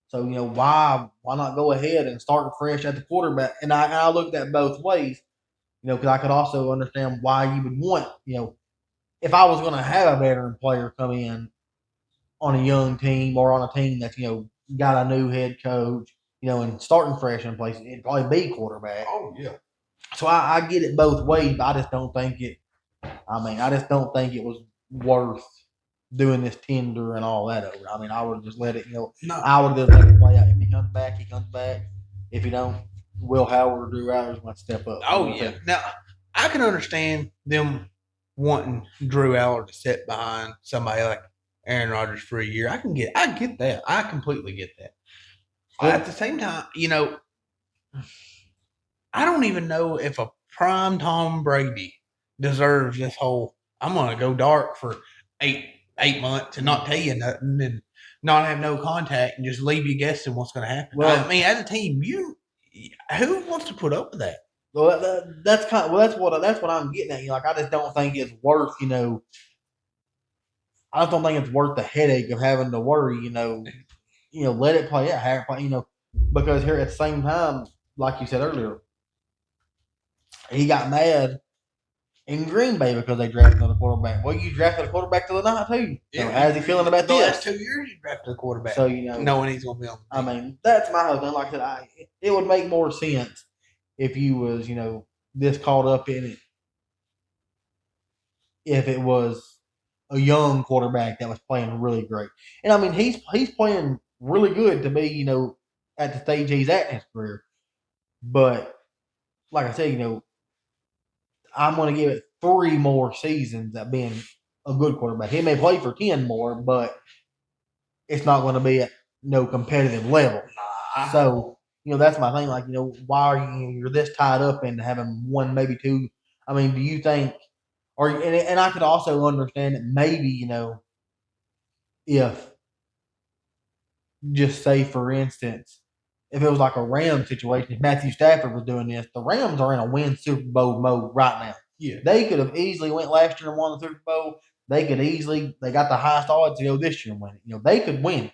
So, why not go ahead and start fresh at the quarterback? And I looked at both ways, because I could also understand why you would want, if I was going to have a veteran player come in on a young team or on a team that's, got a new head coach, and starting fresh in place, it'd probably be quarterback. Oh, yeah. So I get it both ways, but I just don't think it. I mean, I just don't think it was worth doing this tender and all that over. I mean, I would have just let it. No. I would have just let it play out. If he comes back, he comes back. If he don't, Will Howard or Drew Allers might step up. Oh yeah. Now I can understand them wanting Drew Aller to sit behind somebody like Aaron Rodgers for a year. I get that. I completely get that. At the same time, I don't even know if a prime Tom Brady deserves this whole I'm gonna go dark for eight months and not tell you nothing and not have no contact and just leave you guessing what's gonna happen. Well, I mean, as a team, who wants to put up with that? Well, that's kind of, that's what I'm getting at. Like, I just don't think it's worth. I just don't think it's worth the headache of having to worry. Let it play out. Have it play, because here at the same time, like you said earlier, he got mad in Green Bay because they drafted another quarterback. Well, you drafted a quarterback to the night too. So how's he feeling about the this? last 2 years you drafted a quarterback. So knowing he's going to be on. I mean, that's my whole thing. Like I said, it would make more sense if you was this caught up in it. If it was a young quarterback that was playing really great, and I mean he's playing really good to be at the stage he's at in his career. But like I said, I'm going to give it 3 more seasons at being a good quarterback. He may play for 10 more, but it's not going to be at no competitive level. So, that's my thing. Like, why are you're this tied up into having one, maybe two? I mean, do you think, and I could also understand that maybe, if just say, for instance, if it was like a Rams situation, if Matthew Stafford was doing this, the Rams are in a win Super Bowl mode right now. Yeah. They could have easily went last year and won the Super Bowl. They got the highest odds to go this year and win it. They could win it.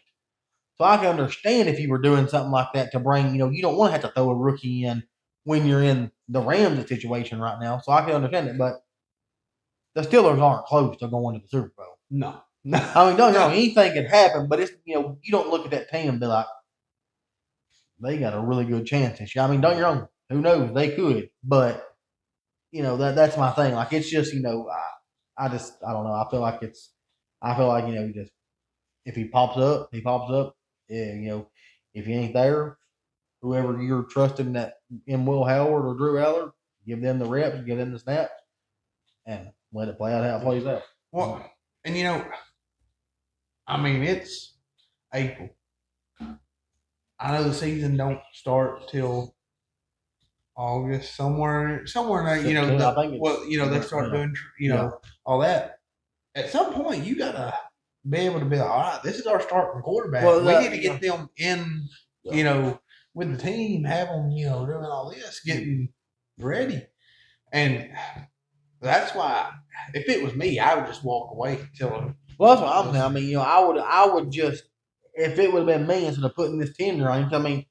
So I can understand if you were doing something like that to bring, you don't want to have to throw a rookie in when you're in the Rams situation right now. So I can understand it, but the Steelers aren't close to going to the Super Bowl. No. I mean, don't get me wrong, anything could happen, but it's you don't look at that team and be like, they got a really good chance this year. I mean, don't get me wrong, who knows? They could, but that's my thing. Like, it's just I don't know. I feel like just if he pops up, he pops up. Yeah, if he ain't there, whoever you're trusting that in Will Howard or Drew Aller, give them the reps, give them the snaps, and let it play out how it plays out. Well, and I mean, it's April. I know the season don't start till August, somewhere in there. I think they start doing all that. At some point, you gotta be able to be like, all right, this is our starting quarterback. Well, we need to get them in, with the team, have them, doing all this, getting ready, and that's why. If it was me, I would just walk away till. Well, that's what I'm saying. I mean, I would just, if it would have been me instead of putting this tender on him. I mean,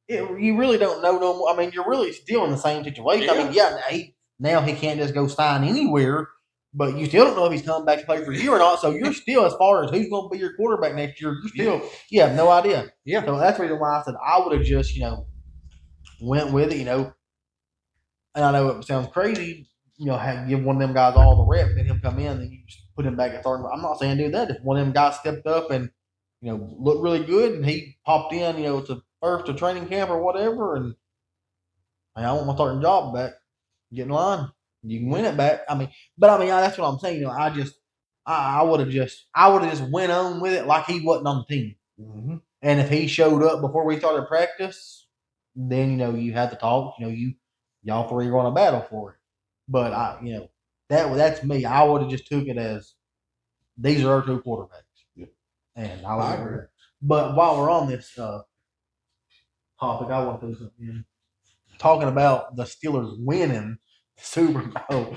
you really don't know no more. I mean, you're really still in the same situation. Yeah. I mean, now he can't just go sign anywhere, but you still don't know if he's coming back to play for you or not. So you're still, as far as who's going to be your quarterback next year, you have no idea. Yeah. So that's the reason why I said I would have just, went with it, And I know it sounds crazy, give one of them guys all the reps, and then him come in, and you just put him back at third. I'm not saying do that. If one of them guys stepped up and looked really good, and he popped in, to first to training camp or whatever, and I want my starting job back. Get in line. You can win it back. I mean, that's what I'm saying. I would have just went on with it like he wasn't on the team. Mm-hmm. And if he showed up before we started practice, then you had to talk. Y'all three are going to battle for it. But that's me. I would have just took it as these are our 2 quarterbacks. Yeah. And I agree. But while we're on this topic, I want to talking about the Steelers winning the Super Bowl.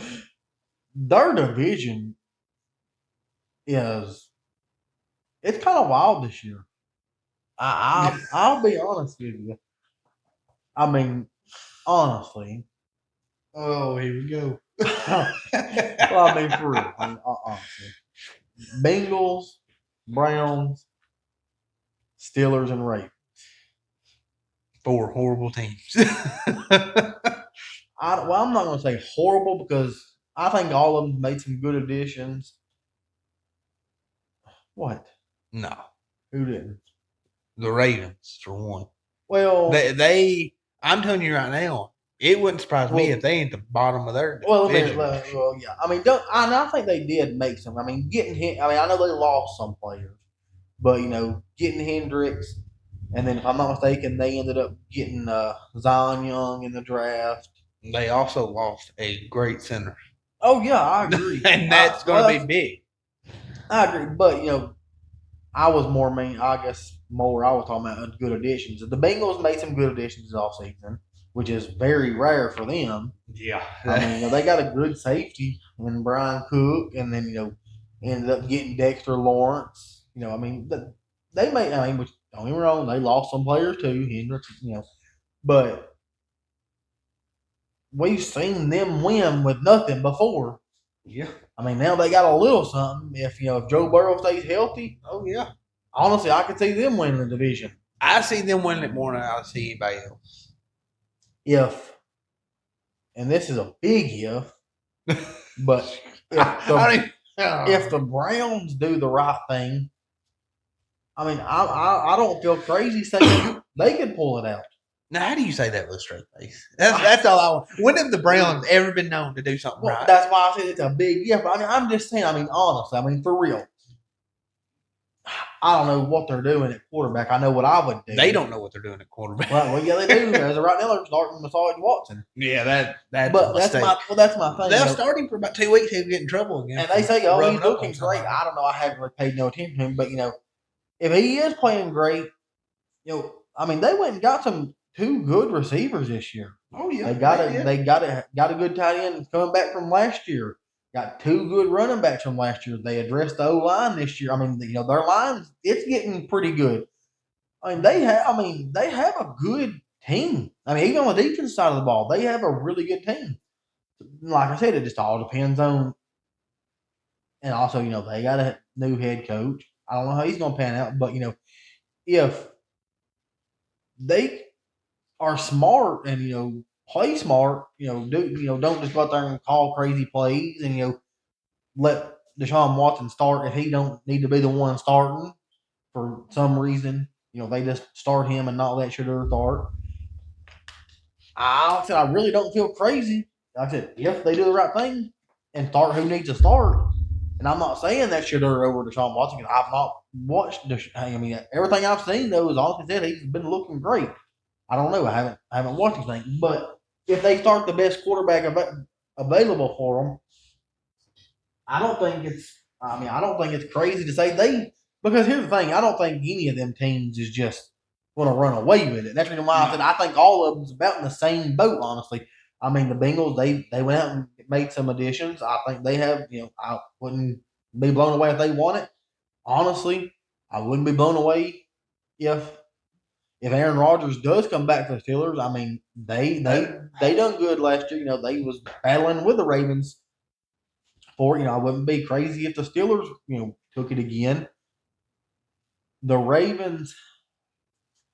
Their division it's kind of wild this year. I'll be honest with you. I mean, honestly. Oh, here we go. Well, I mean, for real. Honestly. Bengals, Browns, Steelers, and Ravens. 4 horrible teams. I'm not going to say horrible because I think all of them made some good additions. What? No, Who didn't? the Ravens for one. Well, I'm telling you right now, it wouldn't surprise me if they ain't the bottom of their division. Yeah. I mean, I think they did make some. I mean, getting hit. I mean, I know they lost some players, but getting Hendricks, and then if I'm not mistaken, they ended up getting Zion Young in the draft. They also lost a great center. Oh yeah, I agree, and that's going to be big. I agree, but I was more mean. I guess more. I was talking about good additions. The Bengals made some good additions this offseason, which is very rare for them. Yeah, I mean, they got a good safety in Brian Cook, and then ended up getting Dexter Lawrence. I mean, they made. I mean, which don't get me wrong, they lost some players too, Hendricks. But we've seen them win with nothing before. Yeah. I mean, now they got a little something. If Joe Burrow stays healthy, oh yeah. Honestly, I could see them winning the division. I see them winning it more than I see anybody else. And this is a big if, but if the Browns do the right thing, I mean, I don't feel crazy saying they could pull it out. Now, how do you say that with a straight face? That's all I want. When have the Browns ever been known to do something right? That's why I said it's a big if. I mean, I'm just saying. I mean, honestly, for real. I don't know what they're doing at quarterback. I know what I would do. They don't know what they're doing at quarterback. Well, yeah, they do. As of right now, they're starting Massage Watson. Yeah, that's my thing. They're starting for about 2 weeks. He'll get in trouble again. And they say, "Oh, he's looking great." I don't know. I haven't really paid no attention to him, but if he is playing great, I mean, they went and got two good receivers this year. Oh yeah, they got a good tight end coming back from last year. Got two good running backs from last year. They addressed the O-line this year. I mean, their lines, it's getting pretty good. I mean, they have a good team. I mean, even on the defense side of the ball, they have a really good team. Like I said, it just all depends on, and also, they got a new head coach. I don't know how he's going to pan out, but if they are smart and play smart, don't just go out there and call crazy plays and let Deshaun Watson start if he don't need to be the one starting for some reason. They just start him and not let Shedeur start. I really don't feel crazy. Like I said, if they do the right thing and start who needs to start, and I'm not saying that Shedeur over Deshaun Watson because I've not watched. I mean, everything I've seen though is honestly said he's been looking great. I don't know. I haven't watched anything, but if they start the best quarterback available for them, I don't think it's crazy to say they. Because here's the thing, I don't think any of them teams is just going to run away with it. That's the reason why I said I think all of them's about in the same boat. Honestly, I mean the Bengals they went out and made some additions. I think they have. I wouldn't be blown away if they won it. Honestly, I wouldn't be blown away if Aaron Rodgers does come back for the Steelers. I mean they done good last year. They was battling with the Ravens. I wouldn't be crazy if the Steelers, took it again. The Ravens,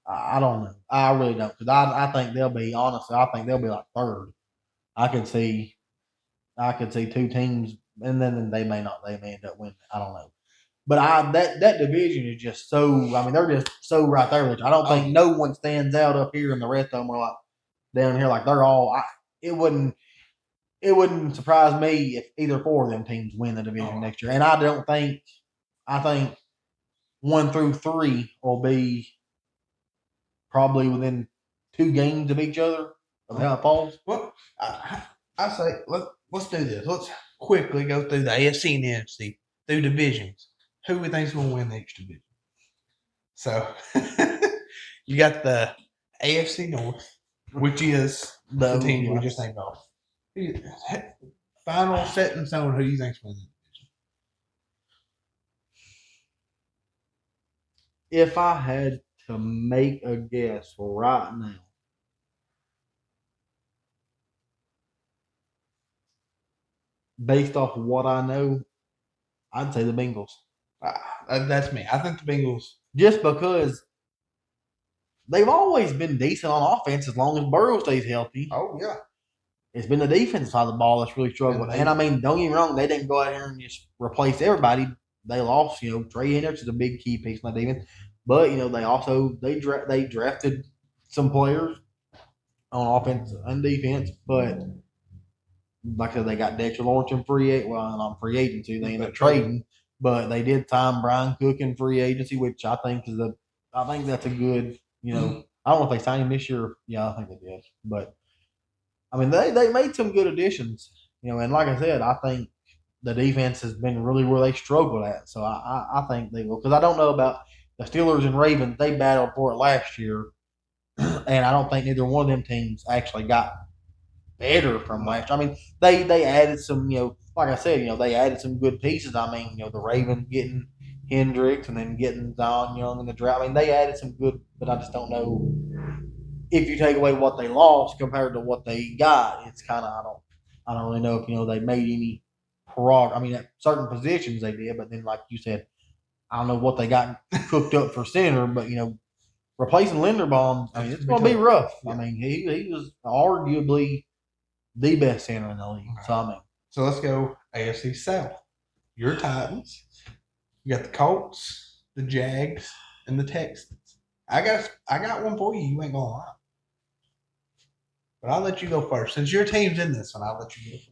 I don't know. I really don't because I think they'll be honestly. I think they'll be like third. I could see two teams, and then they may not. They may end up winning. I don't know. But that division is just so. I mean, they're just so right there. Which I don't think no one stands out up here, and the rest of them are like down here. Like they're all. It wouldn't surprise me if either four of them teams win the division next year. And I think 1 through 3 will be probably within 2 games of each other of how it falls. Well, I say let's do this. Let's quickly go through the AFC and NFC through divisions. Who we think is going to win each division? So you got the AFC North, which is the team we just named off. Final set in stone. Who do you think's winning? If I had to make a guess right now, based off of what I know, I'd say the Bengals. That's me. I think the Bengals. Just because they've always been decent on offense as long as Burrow stays healthy. Oh, yeah. it's been the defense side of the ball that's really struggled. And I mean, don't get me wrong, they didn't go out here and just replace everybody. They lost, Trey Hendricks is a big key piece in the defense. But they also they drafted some players on offense and defense. But like I said, they got Dexter Lawrence in free agency. They ended up trading, but they did sign Brian Cook in free agency, which I think that's a good. I don't know if they signed him this year. Yeah, I think they did. But I mean, they made some good additions. And like I said, I think the defense has been really where they struggled at. So I think they will, because I don't know about the Steelers and Ravens. They battled for it last year, and I don't think neither one of them teams actually got better from last year. I mean, they added some, like I said, they added some good pieces. I mean, the Ravens getting Hendricks and then getting Zion Young in the draft. I mean, they added some good, but I just don't know if you take away what they lost compared to what they got. It's kind of I don't really know if they made any progress. I mean, at certain positions they did, but then like you said, I don't know what they got cooked up for center, but replacing Linderbaum, I mean, it's going to be rough. Yeah. I mean, he was arguably the best center in the league. Right. So let's go AFC South. Your Titans. You got the Colts, the Jags, and the Texans. I got one for you. You ain't gonna lie. But I'll let you go first. Since your team's in this one, I'll let you go first.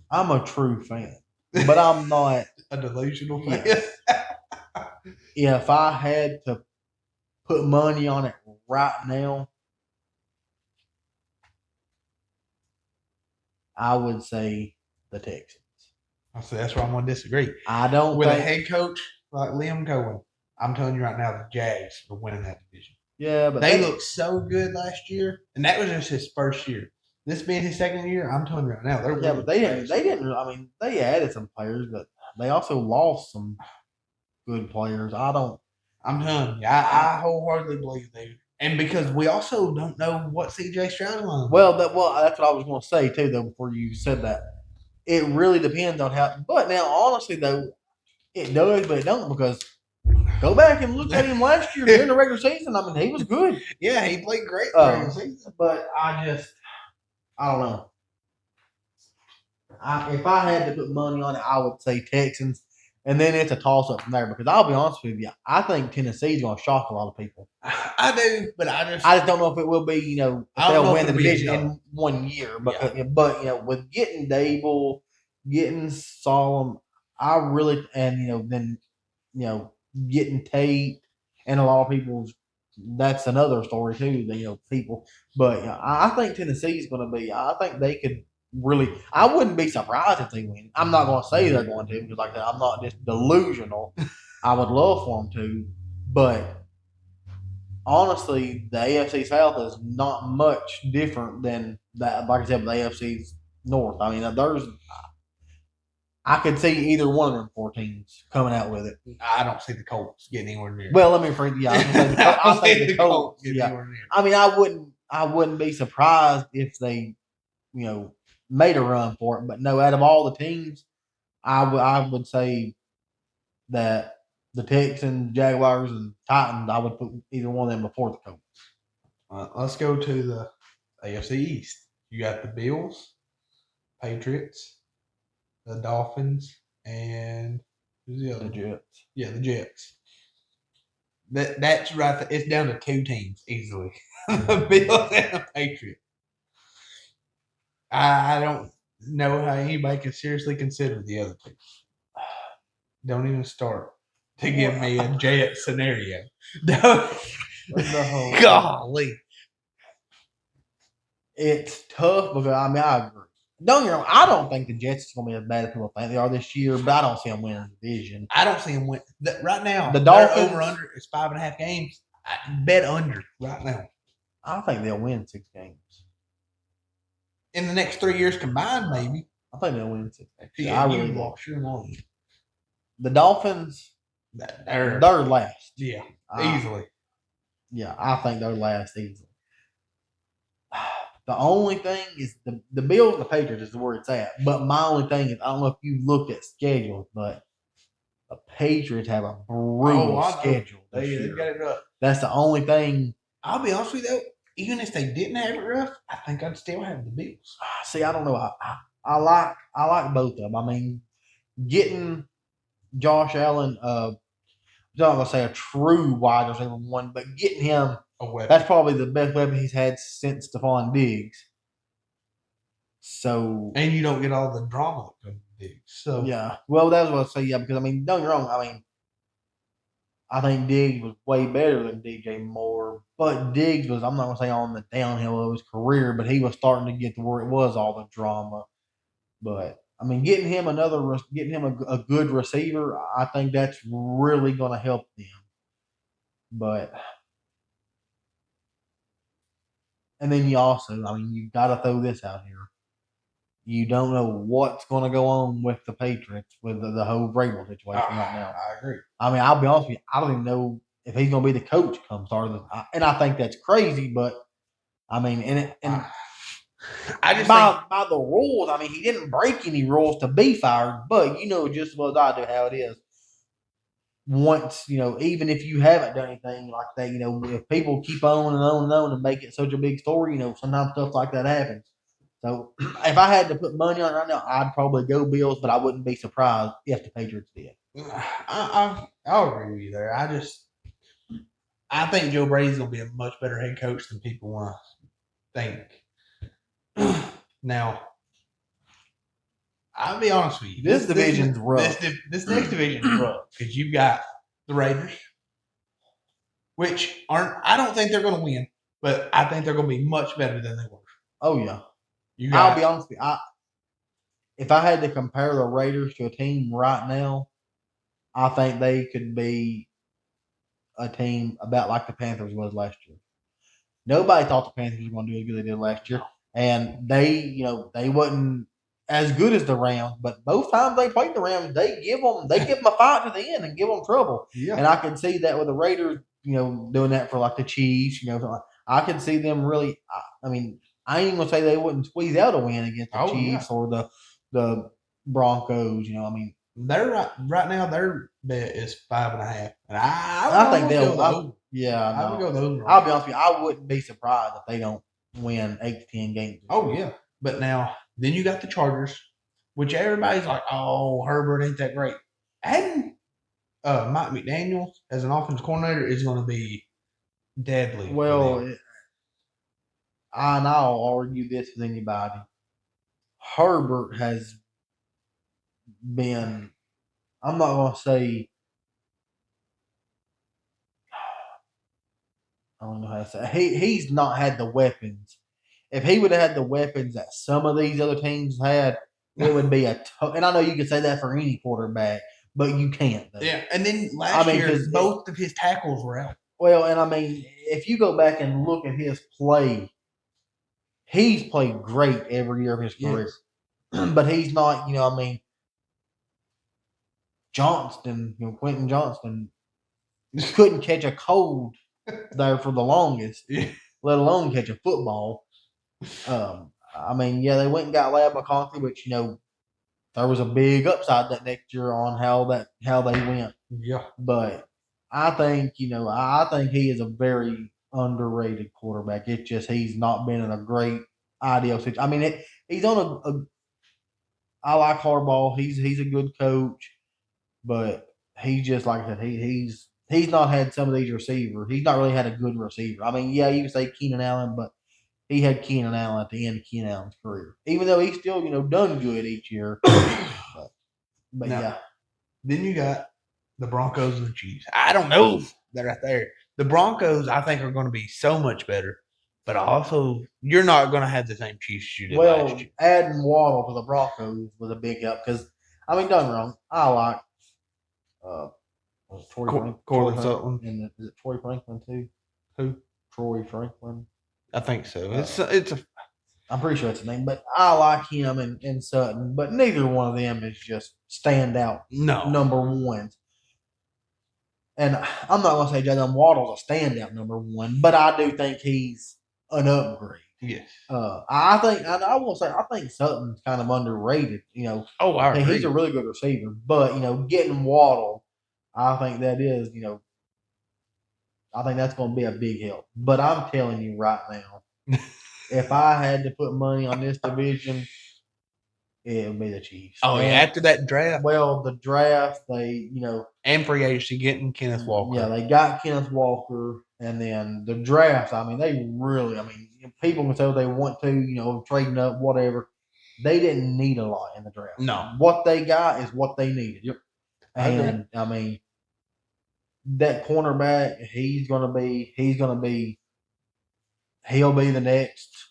I'm a true fan, but I'm not a delusional fan. Yes. If I had to put money on it right now, I would say the Texans. So that's where I'm going to disagree. I don't with a head coach like Liam Cohen. I'm telling you right now, the Jags are winning that division. Yeah, but they looked so good last year, and that was just his first year. This being his second year, I'm telling you right now, they're but they didn't. I mean, they added some players, but they also lost some good players. I'm telling you, I wholeheartedly believe they. And because we also don't know what CJ Stroud is. Well, that's what I was going to say too, though. Before you said that, it really depends on how. But now, honestly, though, it does, but it don't, because go back and look at him last year during the regular season. I mean, he was good. Yeah, he played great regular season. But I don't know. If I had to put money on it, I would say Texans. And then it's a toss-up from there, because I'll be honest with you, I think Tennessee's going to shock a lot of people. I do, but I just don't know if it will be, if they'll win the division in 1 year. But with getting Dable, getting Solomon, I really, and then getting Tate, and a lot of people's, that's another story too. People, but I think Tennessee's going to be. I think they could. Really, I wouldn't be surprised if they win. I'm not going to say they're going to, because like that, I'm not just delusional. I would love for them to, but honestly, the AFC South is not much different than that. Like I said, the AFC's North. I mean, I could see either one of them 4 teams coming out with it. I don't see the Colts getting anywhere near. Well, let me rephrase. Yeah, I think the Colts. Yeah, I mean, I wouldn't be surprised if they, made a run for it. But no, out of all the teams, I would say that the Texans, Jaguars, and Titans, I would put either one of them before the Colts. Let's go to the AFC East. You got the Bills, Patriots, the Dolphins, and who's the other? The Jets. Yeah, the Jets. That's right. It's down to 2 teams easily. The Bills and the Patriots. I don't know how anybody can seriously consider the other 2. Don't even start to give me a Jet scenario. No. Golly. It's tough, because I agree. Don't get me wrong, I don't think the Jets is going to be as bad as people think they are this year, but I don't see them winning the division. I don't see them win. Right now, the Dolphins over-under is 5.5 games. I bet under right now. I think they'll win 6 games. In the next 3 years combined, maybe. I think they'll win 6 games. Yeah, I really do. Sure. The Dolphins, they're last. Yeah, easily. Yeah, I think they're last easily. The only thing is the Bills and the Patriots is where it's at. But my only thing is, I don't know if you looked at schedules, but the Patriots have a brutal schedule. They got it up. That's the only thing. I'll be honest with you, though. even if they didn't have it rough, I think I'd still have the Bills. See, I don't know. I like both of them. I mean, getting Josh Allen, I'm not gonna say a true wide receiver one, but getting him, that's probably the best weapon he's had since Stephon Diggs. So, and you don't get all the drama that comes with Diggs. So yeah, well, that's what I say. Yeah, because I mean, don't get me wrong. I mean, I think Diggs was way better than DJ Moore, but Diggs was, I'm not going to say on the downhill of his career, but he was starting to get to where it was all the drama. But I mean, getting him a good receiver, I think that's really going to help them. But, and then you also, I mean, you got to throw this out here. You don't know what's going to go on with the Patriots with the whole Vrabel situation right now. I agree. I mean, I'll be honest with you, I don't even know if he's going to be the coach come start of and I think that's crazy, but I mean, I just by the rules, I mean, he didn't break any rules to be fired, but you know just as well as I do how it is. Once, even if you haven't done anything like that, if people keep on and on and on and make it such a big story, sometimes stuff like that happens. So if I had to put money on it right now, I'd probably go Bills, but I wouldn't be surprised if the Patriots did. I'll agree with you there. I think Joe Brady's gonna be a much better head coach than people want to think. Now, I'll be honest with you. This division's rough. This next division is rough because you've got the Raiders, which I don't think they're going to win, but I think they're going to be much better than they were. Oh yeah. I'll be honest with you. If I had to compare the Raiders to a team right now, I think they could be a team about like the Panthers was last year. Nobody thought the Panthers were going to do as good as they did last year, and they wasn't as good as the Rams. But both times they played the Rams, they give them a fight to the end and give them trouble. Yeah. And I can see that with the Raiders, doing that for like the Chiefs. I can see them really. I mean, I ain't gonna say they wouldn't squeeze out a win against the Chiefs or the Broncos. I mean, they're right now. Their bet is 5.5, and I think they'll go. Yeah, I would go over. I'll be honest with you. I wouldn't be surprised if they don't win 8 to 10 games. Oh yeah, but now then you got the Chargers, which everybody's like, "Oh, Herbert ain't that great." Adding Mike McDaniel as an offense coordinator is going to be deadly. Well, I'll argue this with anybody. Herbert has been. I'm not going to say. I don't know how to say. He's not had the weapons. If he would have had the weapons that some of these other teams had, it would be and I know you can say that for any quarterback, but you can't. Though. Yeah, and then last year, both of his tackles were out. Well, and I mean, if you go back and look at his play, he's played great every year of his career. Yes. But he's not, I mean, Quentin Johnston couldn't catch a cold there for the longest, let alone catch a football. I mean, yeah, they went and got Lab McConkey, which there was a big upside that next year on how they went. Yeah, but I think I think he is a very underrated quarterback. It's just he's not been in a great ideal situation. I mean, he's on I like Harbaugh. He's a good coach, but he's just like I said. He's not had some of these receivers. He's not really had a good receiver. I mean, yeah, you can say Keenan Allen, but he had Keenan Allen at the end of Keenan Allen's career. Even though he's still, done good each year. but now, yeah. Then you got the Broncos and the Chiefs. I don't know. They're right there. The Broncos, I think, are going to be so much better. But also, you're not going to have the same Chiefs you did last year. Adding Waddle to the Broncos was a big help because, I mean, don't get me wrong. I like Corey Sutton. And is it Troy Franklin too? Who? Troy Franklin. I think so. I'm pretty sure it's a name, but I like him and Sutton, but neither one of them is just standout number ones. And I'm not going to say Jalen Waddle's a standout number one, but I do think he's an upgrade. Yes. I think Sutton's kind of underrated. I agree. He's a really good receiver, but getting Waddle, I think that is I think that's going to be a big help. But I'm telling you right now, if I had to put money on this division, it would be the Chiefs. Oh, yeah. After that draft. Well, the draft, And free agency getting Kenneth Walker. Yeah, they got Kenneth Walker. And then the draft, they really, people can say what they want to, trading up, whatever. They didn't need a lot in the draft. No. What they got is what they needed. Yep. And, that cornerback, he'll be the next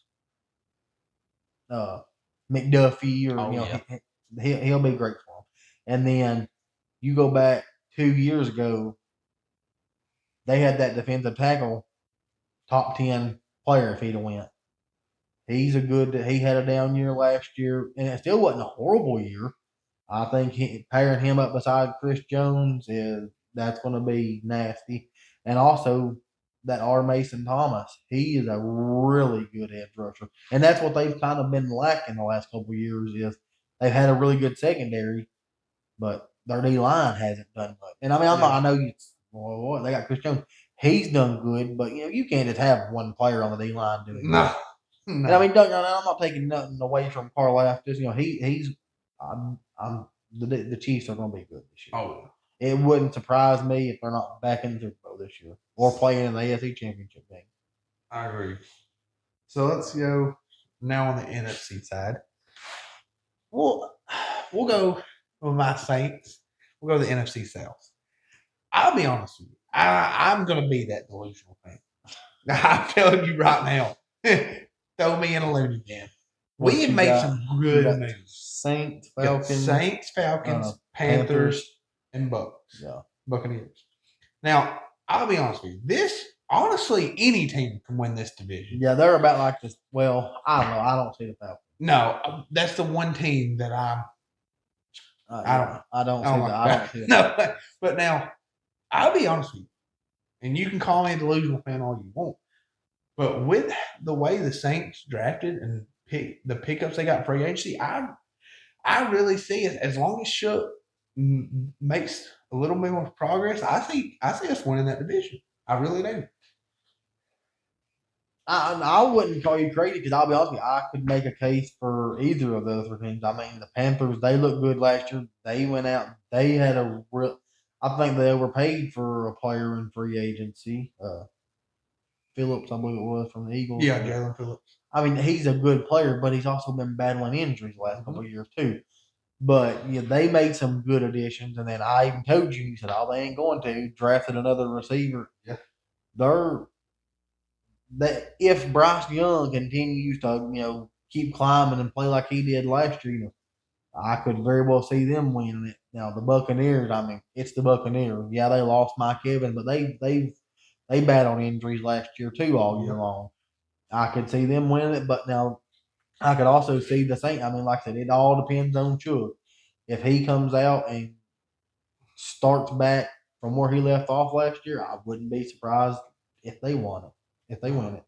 McDuffie or he'll be great for him. And then you go back 2 years ago, they had that defensive tackle top 10 player if he'd have went. He had a down year last year, and it still wasn't a horrible year. I think pairing him up beside Chris Jones that's going to be nasty. And also that R. Mason Thomas, he is a really good edge rusher, and that's what they've kind of been lacking the last couple of years. Is they've had a really good secondary, but their D line hasn't done much. And I know they got Chris Jones. He's done good, but you can't just have one player on the D line doing that. No. And I'm not taking nothing away from Karlaftis. The Chiefs are going to be good this year. Oh, it wouldn't surprise me if they're not back in the Super Bowl this year or playing in the AFC Championship game. I agree. So let's go now on the NFC side. We'll go with my Saints. We'll go to the NFC South. I'll be honest with you. I'm going to be that delusional fan. I'm telling you right now. Throw me in a loony bin. We have made some good moves. Saints, Falcons, Panthers, and Bucks. Yeah. Buccaneers. Now, I'll be honest with you. Honestly, any team can win this division. Yeah, they're about like this. Well, I don't know. I don't see the Falcons. No, that's the one team that I don't see that. No, but now, I'll be honest with you. And you can call me a delusional fan all you want. But with the way the Saints drafted and the pickups they got free agency, I really see it. As long as Shook makes a little bit more progress, I see us winning that division. I really do. I wouldn't call you crazy because I'll be honest with you, I could make a case for either of those teams. The Panthers, they looked good last year. They went out. They had I think they overpaid for a player in free agency. Phillips, I believe it was, from the Eagles. Yeah, Jalen Phillips. He's a good player, but he's also been battling injuries the last couple of years too. But they made some good additions, and then I even told you, said, "Oh, they ain't going to." Drafted another receiver. Yeah, if Bryce Young continues to keep climbing and play like he did last year, I could very well see them winning it. Now the Buccaneers, it's the Buccaneers. Yeah, they lost Mike Evans, but they battled injuries last year too all year long. I could see them winning it, but now I could also see the Saints. Like I said, it all depends on Chubb. If he comes out and starts back from where he left off last year, I wouldn't be surprised if they won it. If they win it,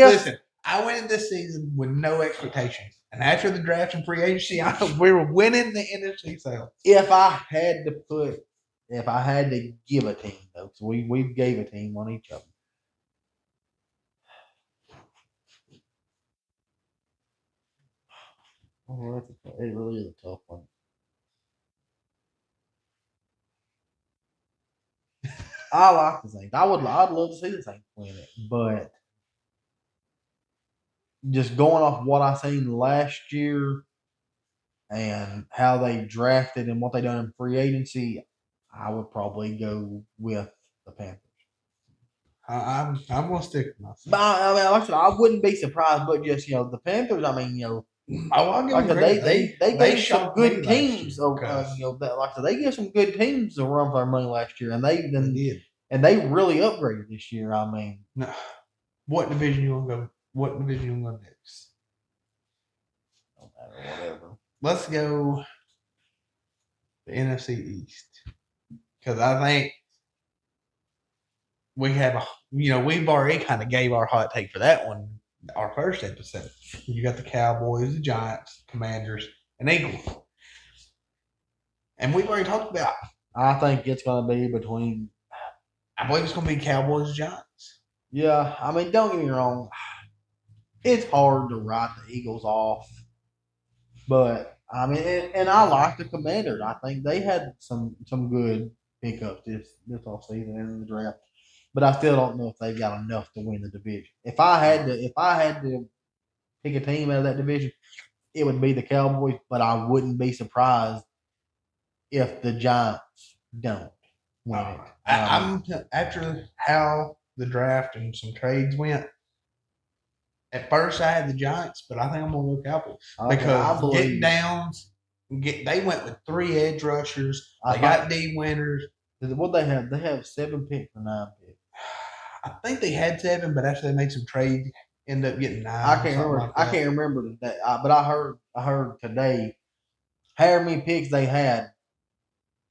listen. I went in this season with no expectations, and after the draft and free agency, we were winning the NFC South. If I had to give a team though, so we gave a team on each of them. Oh, it really is a tough one. I like the Saints. I'd love to see the Saints win it, but just going off what I seen last year and how they drafted and what they done in free agency, I would probably go with the Panthers. I'm gonna stick with myself. Like I said, I wouldn't be surprised, but just the Panthers. They gave some good teams. They gave some good teams to run for their money last year, and they did. And they really upgraded this year. No. What division you want to go? What division you want to go next? No matter whatever. Let's go the NFC East because I think we have we've already kind of gave our hot take for that one. Our first episode. You got the Cowboys, the Giants, Commanders, and Eagles. And we've already talked about I think it's going to be between. I believe it's going to be Cowboys Giants. Yeah, I mean, don't get me wrong. It's hard to write the Eagles off, but I mean, and I like the Commanders. I think they had some good pickups this offseason and in the draft. But I still don't know if they've got enough to win the division. If I had to pick a team out of that division, it would be the Cowboys. But I wouldn't be surprised if the Giants don't win it. I'm after how the draft and some trades went. At first, I had the Giants, but I think I'm gonna go Cowboys because getting downs. They went with 3 edge rushers. They got D Winters. What they have? They have 7 picks or 9 picks. I think they had 7, but after they made some trades, ended up getting 9. I can't remember. Like I can't remember that. But I heard today however many picks they had.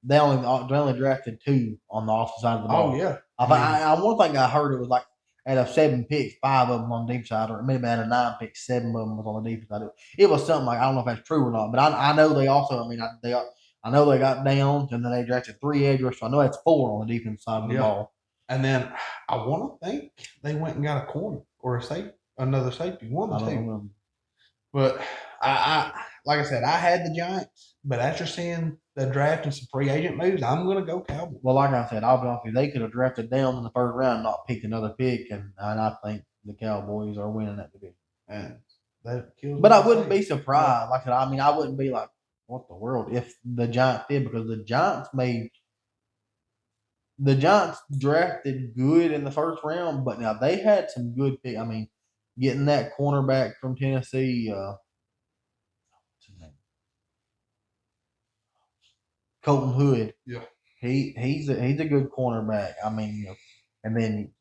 They only drafted 2 on the offensive side of the ball. Oh yeah. I one thing I heard it was like out of 7 picks, 5 of them on the deep side, or maybe out of 9 picks, 7 of them was on the defense side. It was something like I don't know if that's true or not, but I know they also. I mean, I know they got downs and then they drafted 3 edge rushers. So I know that's 4 on the defense side of the ball. And then I want to think they went and got a corner or another safety. One of the two. But I like I said, I had the Giants, but after seeing the draft and some free agent moves, I'm going to go Cowboys. Well, like I said, I'll be honest with you, they could have drafted down in the first round and not picked another pick, and I think the Cowboys are winning that division. And that kills but I wouldn't be surprised. Like I said, I mean, I wouldn't be like, what the world, if the Giants did, because the Giants drafted good in the first round, but now they had some good pick. I mean, getting that cornerback from Tennessee, Colton Hood. Yeah. He's a good cornerback. I mean, and then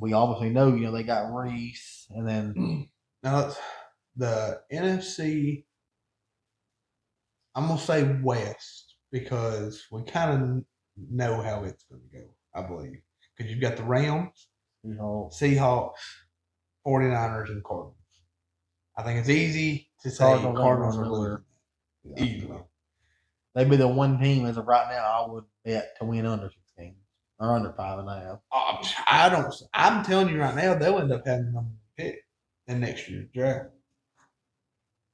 we obviously know, they got Reese, and then now the NFC. I'm gonna say West because we kind of know how it's gonna go. I believe because you've got the Rams, Seahawks, 49ers, and Cardinals. I think it's easy to say Cardinals are losing. Easily. They'd be the one team as of right now I would bet to win under 6 games or under 5.5. I don't. I'm telling you right now, they'll end up having the number 1 pick in next year's draft.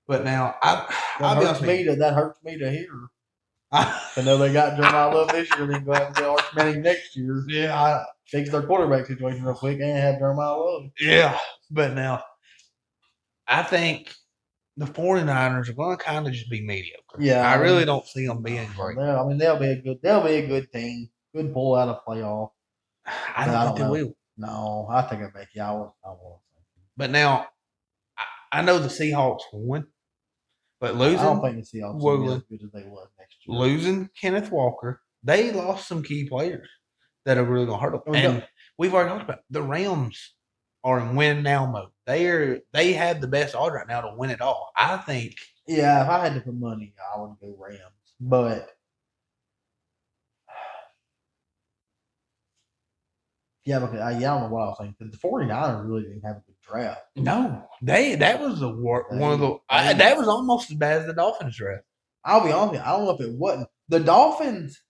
But now, that hurts me to hear. I know they got Jeremiah Love this year, then go ahead and get Arch Manning next year. Yeah, fix their quarterback situation real quick and have Jeremiah Love. Yeah, but now, I think the 49ers are going to kind of just be mediocre. Yeah, I really don't see them being great. I mean, they'll be a good team. Good pull out of playoff. I don't think they will. No, I think I bet you I will. But now, I know the Seahawks won, but losing. I don't think the Seahawks will be as good as they was next year. Losing Kenneth Walker, they lost some key players that are really going to hurt them. And we've already talked about the Rams are in win now mode. They have the best odds right now to win it all. I think. Yeah, if I had to put money, I would go Rams. But yeah, because I don't know what I was saying. Because the 49ers really didn't have a good draft. No, that was that was almost as bad as the Dolphins draft. I'll be honest with you, I don't know if it wasn't. The Dolphins.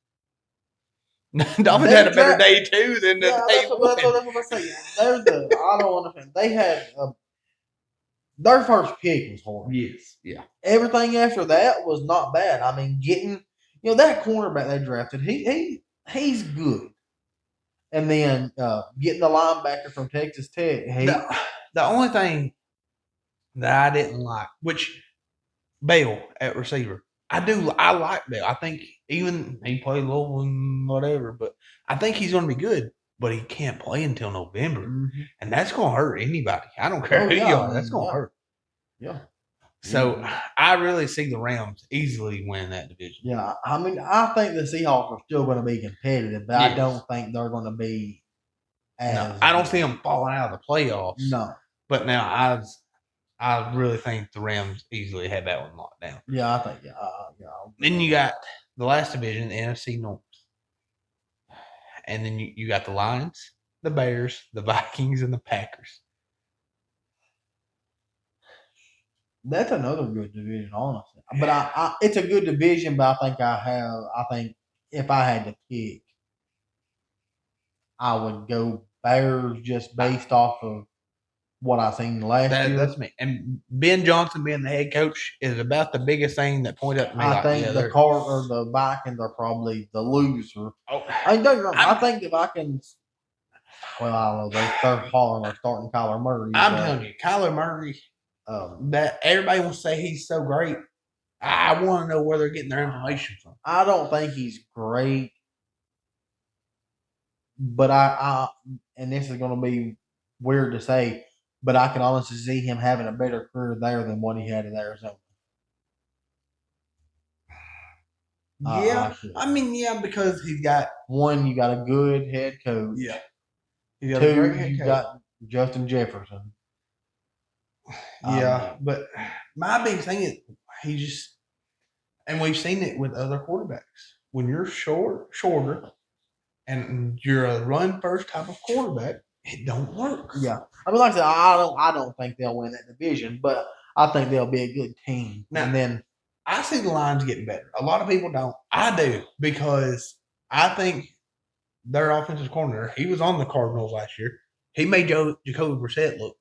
Dolphins had a better day too than the day one. That's what I say. I don't understand. They had their first pick was horrible. Yes, yeah. Everything after that was not bad. I mean, getting that cornerback they drafted, he's good. And then getting the linebacker from Texas Tech. The only thing that I didn't like, which Bell at receiver. I like Bell. I think even he played low and whatever, but I think he's going to be good. But he can't play until November, and that's going to hurt anybody. I don't care who you are. That's going to hurt. Yeah. So I really see the Rams easily winning that division. Yeah, I mean, I think the Seahawks are still going to be competitive, but I don't think they're going to be. I don't see them falling out of the playoffs. No. But now I really think the Rams easily have that one locked down. Yeah, I think, yeah. Then you got the last division, the NFC North. And then you got the Lions, the Bears, the Vikings, and the Packers. That's another good division, honestly. But it's a good division, but I think if I had to pick, I would go Bears just based off of what I seen last year. That's me. And Ben Johnson being the head coach is about the biggest thing that pointed up to me. I Like, think yeah, the they're. Card or the Vikings are probably the loser. Oh, I mean, don't get me wrong, I think the Vikings. Well, I don't know. They're calling or starting Kyler Murray. I'm telling you, Kyler Murray. That everybody will say he's so great. I want to know where they're getting their information from. I don't think he's great, but and this is going to be weird to say, but I can honestly see him having a better career there than what he had in Arizona. Yeah, I mean, yeah, because he's got one, you got a good head coach. Yeah, you got two, you got Justin Jefferson. Yeah, but my big thing is he just, and we've seen it with other quarterbacks. When you're shorter, and you're a run first type of quarterback, it don't work. Yeah, I mean, like I said, I don't think they'll win that division, but I think they'll be a good team. Now, and then I see the Lions getting better. A lot of people don't. I do because I think their offensive coordinator, he was on the Cardinals last year. He made Jacoby Brissett look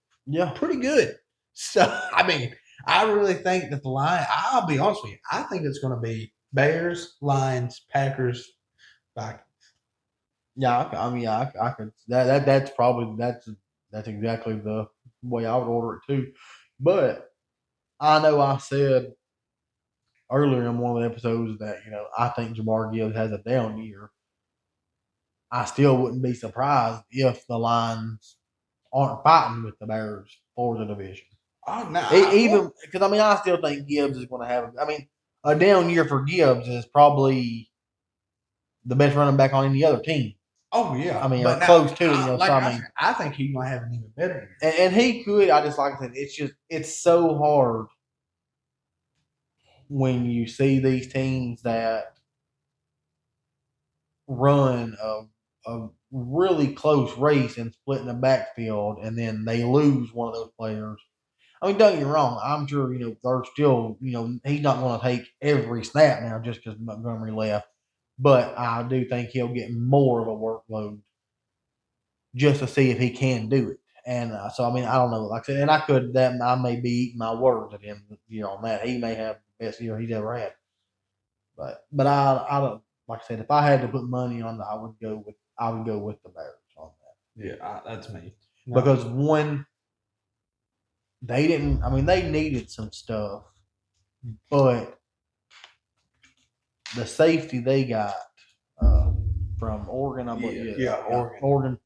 pretty good. So, I mean, I really think that the Lions, I'll be honest with you, I think it's going to be Bears, Lions, Packers, Vikings. Yeah, I mean, yeah, I could. That's probably that's exactly the way I would order it too. But I know I said earlier in one of the episodes that I think Jamar Gibbs has a down year. I still wouldn't be surprised if the Lions aren't fighting with the Bears for the division. Oh no! Even because I mean, I still think Gibbs is going to have. I mean, a down year for Gibbs is probably the best running back on any other team. Oh yeah, I mean, or close to it. Like I think he's gonna have an even better year. And he could. I just like I said, it's so hard when you see these teams that run a really close race and split in the backfield, and then they lose one of those players. I mean, don't get me wrong. I'm sure they're still he's not going to take every snap now just because Montgomery left, but I do think he'll get more of a workload just to see if he can do it. And so, I mean, I don't know. Like I said, and I may be eating my words at him, on that. He may have the best year he's ever had. But I don't, like I said, if I had to put money on it, I would go with the Bears on that. Yeah, that's me. No. Because one, they didn't. I mean, they needed some stuff, but the safety they got from Oregon, I believe. Yeah, Oregon.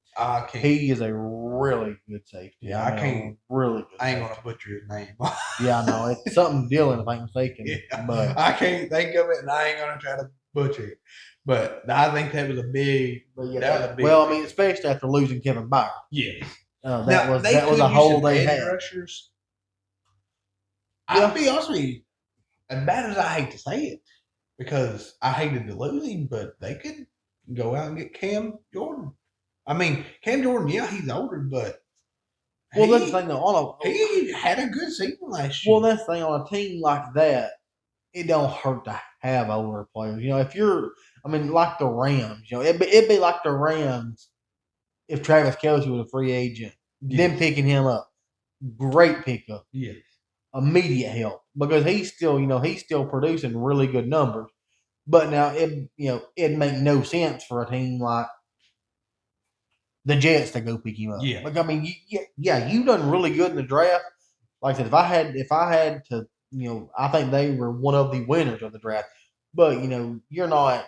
He is a really good safety. Yeah, I can't. Really good. I ain't gonna butcher his name. Yeah, I know it's something Dylan, if I'm mistaken. Yeah, but I can't think of it, and I ain't gonna try to butcher it. But I think that was a big. Well, I mean, especially after losing Kevin Byard. Yeah, that was a hole they had. Rushers. I'll be honest with you, as bad as I hate to say it, because I hated to lose him, but they could go out and get Cam Jordan. I mean, Cam Jordan, yeah, he's older, but that's the thing though. He had a good season last year. Well, that's the thing on a team like that, it don't hurt to have older players. If you're, I mean, like the Rams, it'd be like the Rams if Travis Kelce was a free agent, them picking him up. Great pickup. Yes. Immediate help because he's still producing really good numbers. But now it'd make no sense for a team like the Jets to go pick him up. Yeah. Like, I mean, you've done really good in the draft. Like I said, if I had to, I think they were one of the winners of the draft. But you're not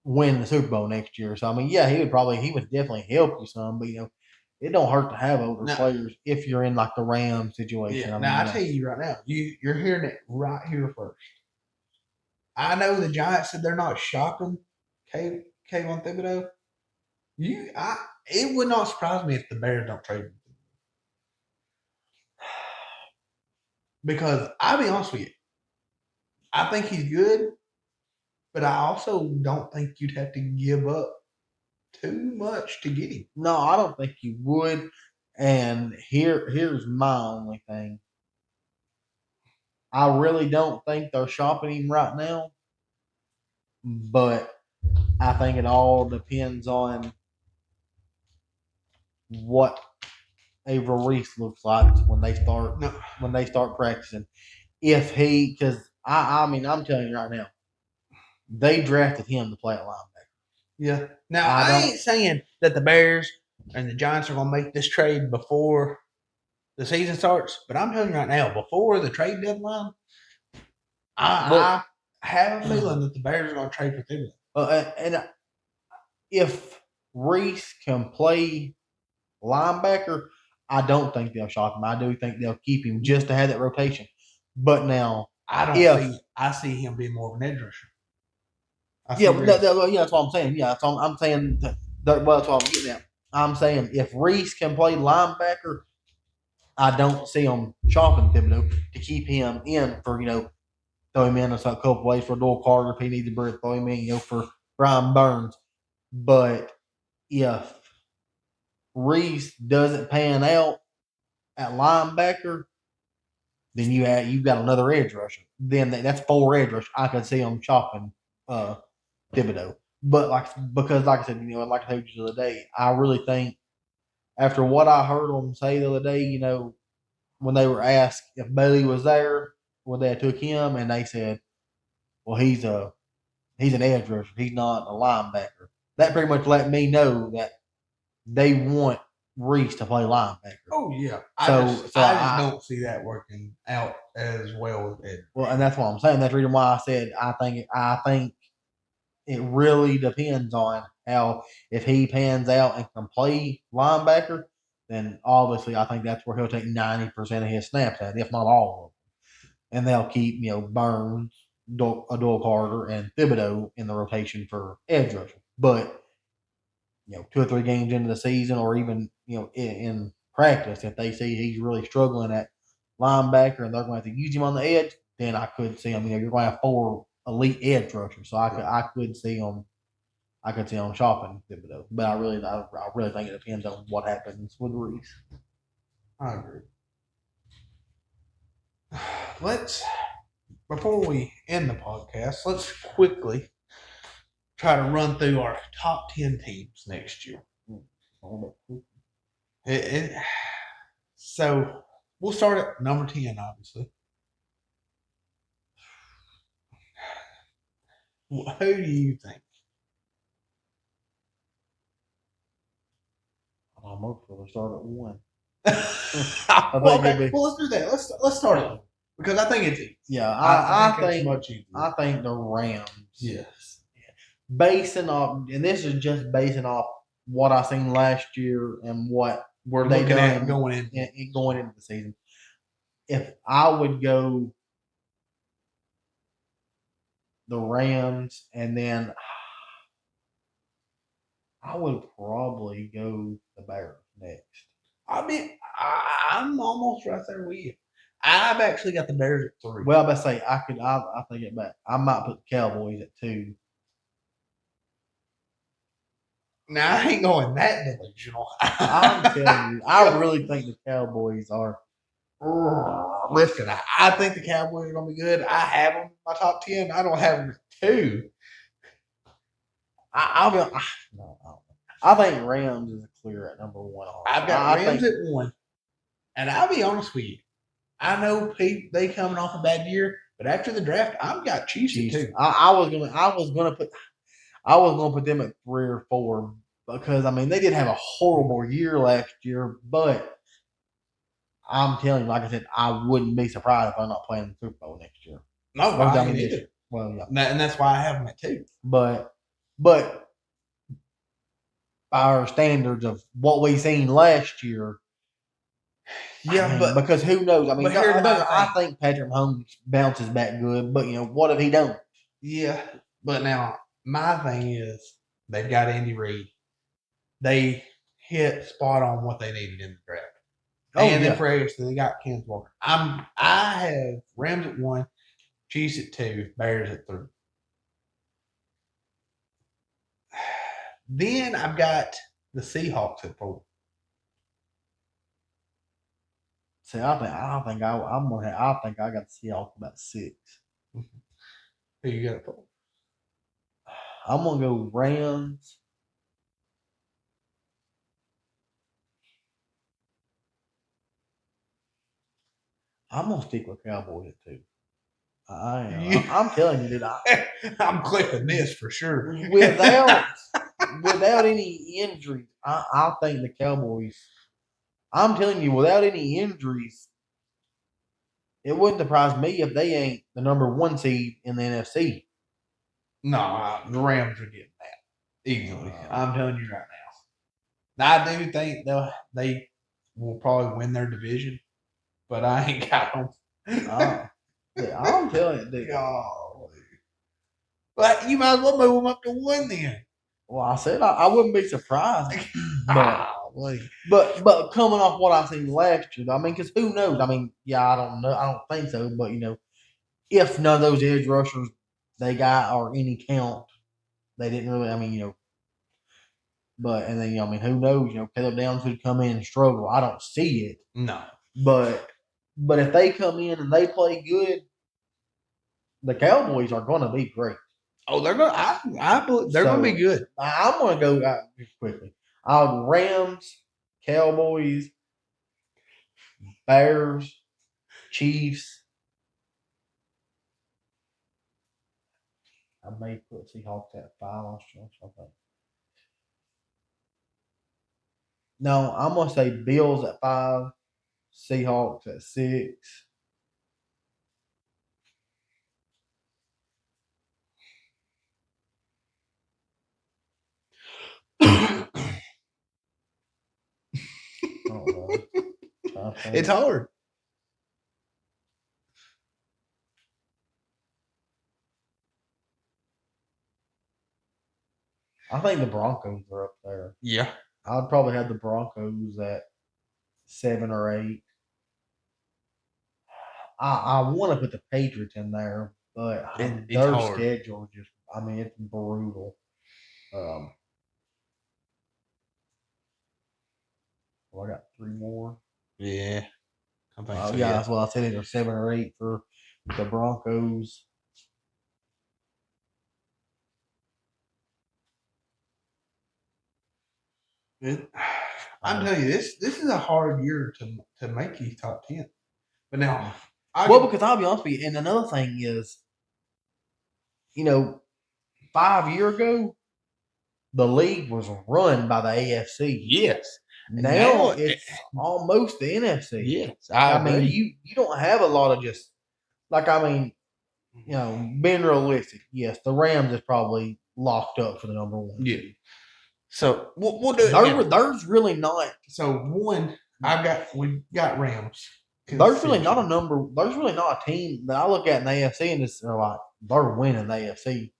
winning the Super Bowl next year. So I mean, yeah, he would definitely help you some. But it don't hurt to have older players if you're in like the Rams situation. Yeah. Now I tell you right now, you're hearing it right here first. I know the Giants said they're not shopping Kayvon Thibodeau. It would not surprise me if the Bears don't trade him. Because I'll be honest with you, I think he's good, but I also don't think you'd have to give up too much to get him. No, I don't think you would. And here's my only thing. I really don't think they're shopping him right now. but I think it all depends on what Averill Reese looks like when they start practicing. If he, because I mean, I'm telling you right now, they drafted him to play at linebacker. Yeah. Now I ain't saying that the Bears and the Giants are gonna make this trade before the season starts, but I'm telling you right now, before the trade deadline, I have a feeling that the Bears are gonna trade for Thibodeau. And if Reese can play linebacker, I don't think they'll shop him. I do think they'll keep him just to have that rotation. But now, I see him being more of an edge rusher. that's what I'm saying. Yeah, I'm saying. That's what I'm getting at. I'm saying if Reese can play linebacker, I don't see him chopping Thibodeau to keep him in for throw him in a couple ways for Doyle Carter if he needs a breath, throw him in for Brian Burns. But if Reese doesn't pan out at linebacker, then you've got another edge rusher. Then that's 4 edge rushers. I could see them chopping Thibodeau. But because like I said, like I told you the other day, I really think after what I heard them say the other day, when they were asked if Bailey was there, would they have took him, and they said, "Well, he's an edge rusher. He's not a linebacker." That pretty much let me know that they want Reese to play linebacker. Oh yeah. I just don't see that working out as well with Ed. Well, and that's what I'm saying. That's the reason why I said I think it really depends on how if he pans out and can play linebacker, then obviously I think that's where he'll take 90% of his snaps at, if not all of them. And they'll keep, Burns, Doyle Carter, and Thibodeau in the rotation for edge rusher. But 2 or 3 games into the season, or even in practice, if they see he's really struggling at linebacker and they're going to have to use him on the edge, then I could see him. You're going to have 4 elite edge rushers, so I could see him. I could see him shopping Thibodeau, but I really think it depends on what happens with Reese. I agree. Before we end the podcast, let's quickly try to run through our top 10 teams next year. So we'll start at number 10, obviously. Who do you think? I'm hopeful to start at 1. Well, let's do that. Let's start it because I think it's easy. Yeah, I think it's much easier. I think the Rams. Yes. Basing off, and this is just basing off what I seen last year and what were they done going into the season. If I would go the Rams, and then I would probably go the Bears next. I mean, I'm almost right there with you. I've actually got the Bears at 3. Well, I say I think it back. I might put the Cowboys at 2. Now I ain't going that delusional. I'm telling you, I really think the Cowboys are. Listen, I think the Cowboys are going to be good. I have them in my top 10. I don't have them at 2. I think Rams is clear at number 1. I've got Rams at 1. And I'll be honest with you. I know they coming off a bad year, but after the draft, I've got Chiefs at 2. I was gonna put them at 3 or 4 because they did have a horrible year last year, but I'm telling you, like I said, I wouldn't be surprised if I'm not playing the Super Bowl next year. No, I ain't either. Well, yeah, and that's why I have them at 2. But our standards of what we seen last year. Yeah, but because who knows? I think Patrick Mahomes bounces back good, but what if he don't? Yeah, but now my thing is they've got Andy Reid. They hit spot on what they needed in the draft. Then for AFC, they got Kenneth Walker. I have Rams at 1, Chiefs at 2, Bears at 3. Then I've got the Seahawks at 4. See, I think I got the Seahawks about 6. Who you got at 4? I'm gonna go Rams. I'm gonna stick with Cowboys at 2. I am. I'm telling you, dude. I'm clipping this for sure. Without any injuries, I think the Cowboys. I'm telling you, without any injuries, it wouldn't surprise me if they ain't the number 1 seed in the NFC. No, the Rams are getting that easily. I'm telling you right now. Now, I do think they will probably win their division, but I ain't got them. Yeah, I'm telling you, dude. Golly. But you might as well move them up to 1 then. Well, I said I wouldn't be surprised, but Golly. but coming off what I seen last year, I mean, because who knows? I mean, yeah, I don't know, I don't think so, but if none of those edge rushers they got are any count, they didn't really. I mean, but and then I mean, who knows? Caleb Downs could come in and struggle. I don't see it, No. but if they come in and they play good, the Cowboys are going to be great. Oh, they're going. I believe they're going to be good. I'm going to go quickly. I'll Rams, Cowboys, Bears, Chiefs. I may put Seahawks at 5. No, I'm gonna say Bills at 5, Seahawks at 6. It's hard. I think the Broncos are up there. Yeah. I'd probably have the Broncos at 7 or 8. I want to put the Patriots in there, but their schedule just, I mean, it's brutal. Well, I got 3 more. Yeah. I think so, yeah, that's what I said. Either 7 or 8 for the Broncos. I'm telling you, this is a hard year to make these top 10. But now, because I'll be honest with you, and another thing is, 5 years ago, the league was run by the AFC. Yes. Now it's almost the NFC. Yes, I mean, you don't have a lot of just like being realistic. Yes, the Rams is probably locked up for the number 1. Yeah. So we'll do it. There's really not. So we got Rams. There's really not a number. There's really not a team that I look at in the AFC and just are like they're winning the AFC.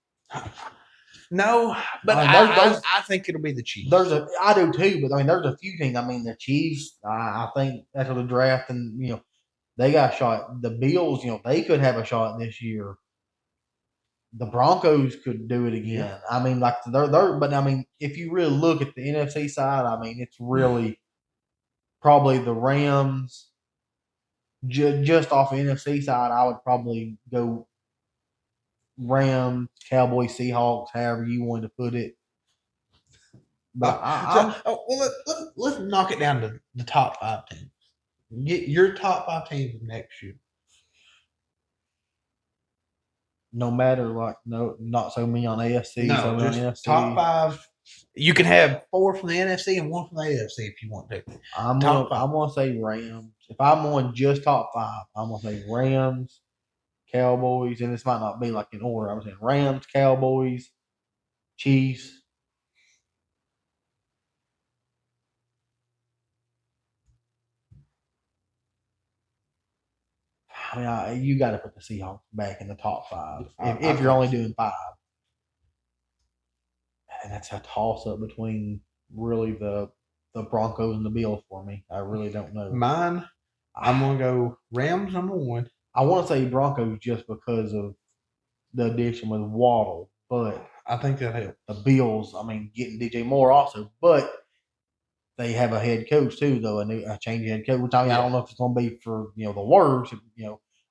No, but I think it'll be the Chiefs. I do too, but I mean, there's a few teams. I mean, the Chiefs. I think after the draft, and they got a shot. The Bills, they could have a shot this year. The Broncos could do it again. Yeah. I mean, like they're. But I mean, if you really look at the NFC side, I mean, it's really probably the Rams. Just off the NFC side, I would probably go Rams, Cowboys, Seahawks, however you want to put it. But let's knock it down to the top 5 teams. Get your top 5 teams next year. No matter not so many on AFC. No, so just on NFC. Top 5. You can have 4 from the NFC and 1 from the AFC if you want to. I'm gonna say Rams. If I'm on just top 5, I'm gonna say Rams, Cowboys, and this might not be like in order. I'm saying Rams, Cowboys, Chiefs. I mean, you got to put the Seahawks back in the top 5 if you're only doing 5. And that's a toss up between really the Broncos and the Bills for me. I really don't know. Mine, I'm gonna go Rams number 1. I want to say Broncos just because of the addition with Waddle, but I think that helped. The Bills, I mean, getting DJ Moore also, but they have a head coach too, though a change of head coach. Which I don't know if it's going to be for the worst.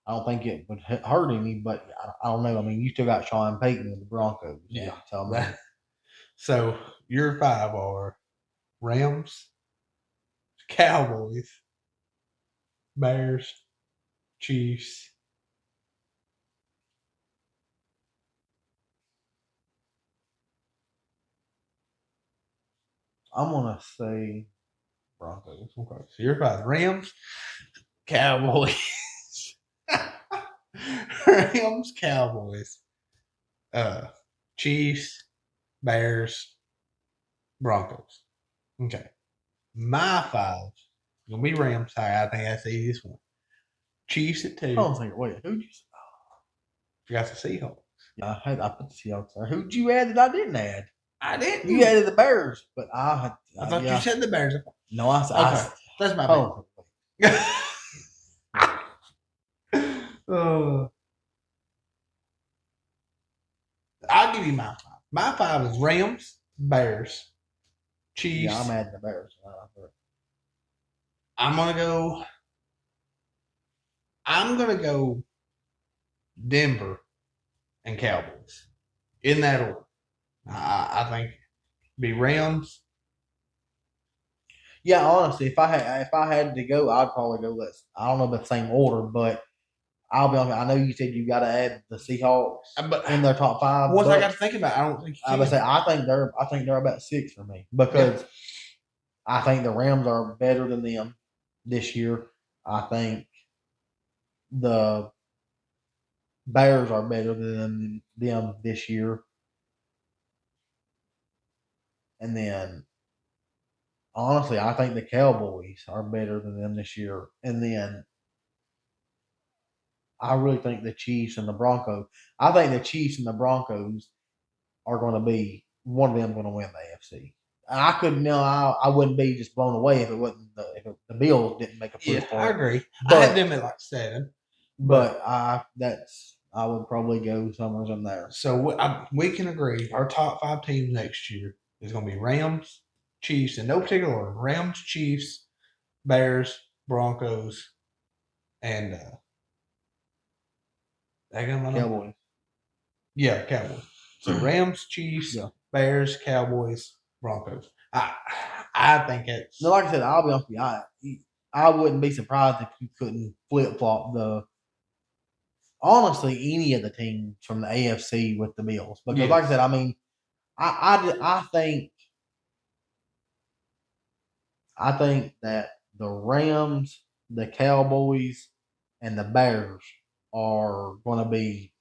I don't think it would hurt any, but I don't know. I mean, you still got Sean Payton with the Broncos. Yeah. So, I mean, So your 5 are Rams, Cowboys, Bears, Chiefs. I'm gonna say Broncos. Okay. So your 5 Rams, Cowboys. Rams, Cowboys, Chiefs, Bears, Broncos. Okay. My 5 gonna be Rams. I think that's the easiest one. Chiefs at 2. I don't think. Wait, who'd you? Forgot the Seahawks. Yeah, I put the Seahawks there. Who'd you add that I didn't add? I didn't. You added the Bears, but I thought you said the Bears. No, I said. Okay. That's my bad. I'll give you my 5. My 5 is Rams, Bears, Chiefs. Yeah, I'm adding the Bears. I'm gonna go Denver and Cowboys in that order. I think be Rams. Yeah, honestly, if I had to go, I'd probably go. I don't know about the same order, but I'll be honest. I know you said you got to add the Seahawks But in their top 5. once I got to think about it, I don't think I would say I think they're about 6 for me because I think the Rams are better than them this year. I think the Bears are better than them this year, and then honestly, I think the Cowboys are better than them this year, and then I really think the Chiefs and the Broncos. I think the Chiefs and the Broncos are going to be one of them going to win the AFC. I couldn't know. I wouldn't be just blown away if it wasn't the Bills didn't make a push for it. I agree. But, I had them at like 7. But I would probably go somewhere in there. So we can agree our top 5 teams next year is going to be Rams, Chiefs, in no particular order. Rams, Chiefs, Bears, Broncos, and Cowboys. Yeah, Cowboys. So Rams, Chiefs, Bears, Cowboys, Broncos. I think it's no. Like I said, I'll be honest with you. I wouldn't be surprised if you couldn't flip flop honestly any of the teams from the AFC with the Bills because, like I said, I mean, I think that the Rams, the Cowboys, and the Bears are going to be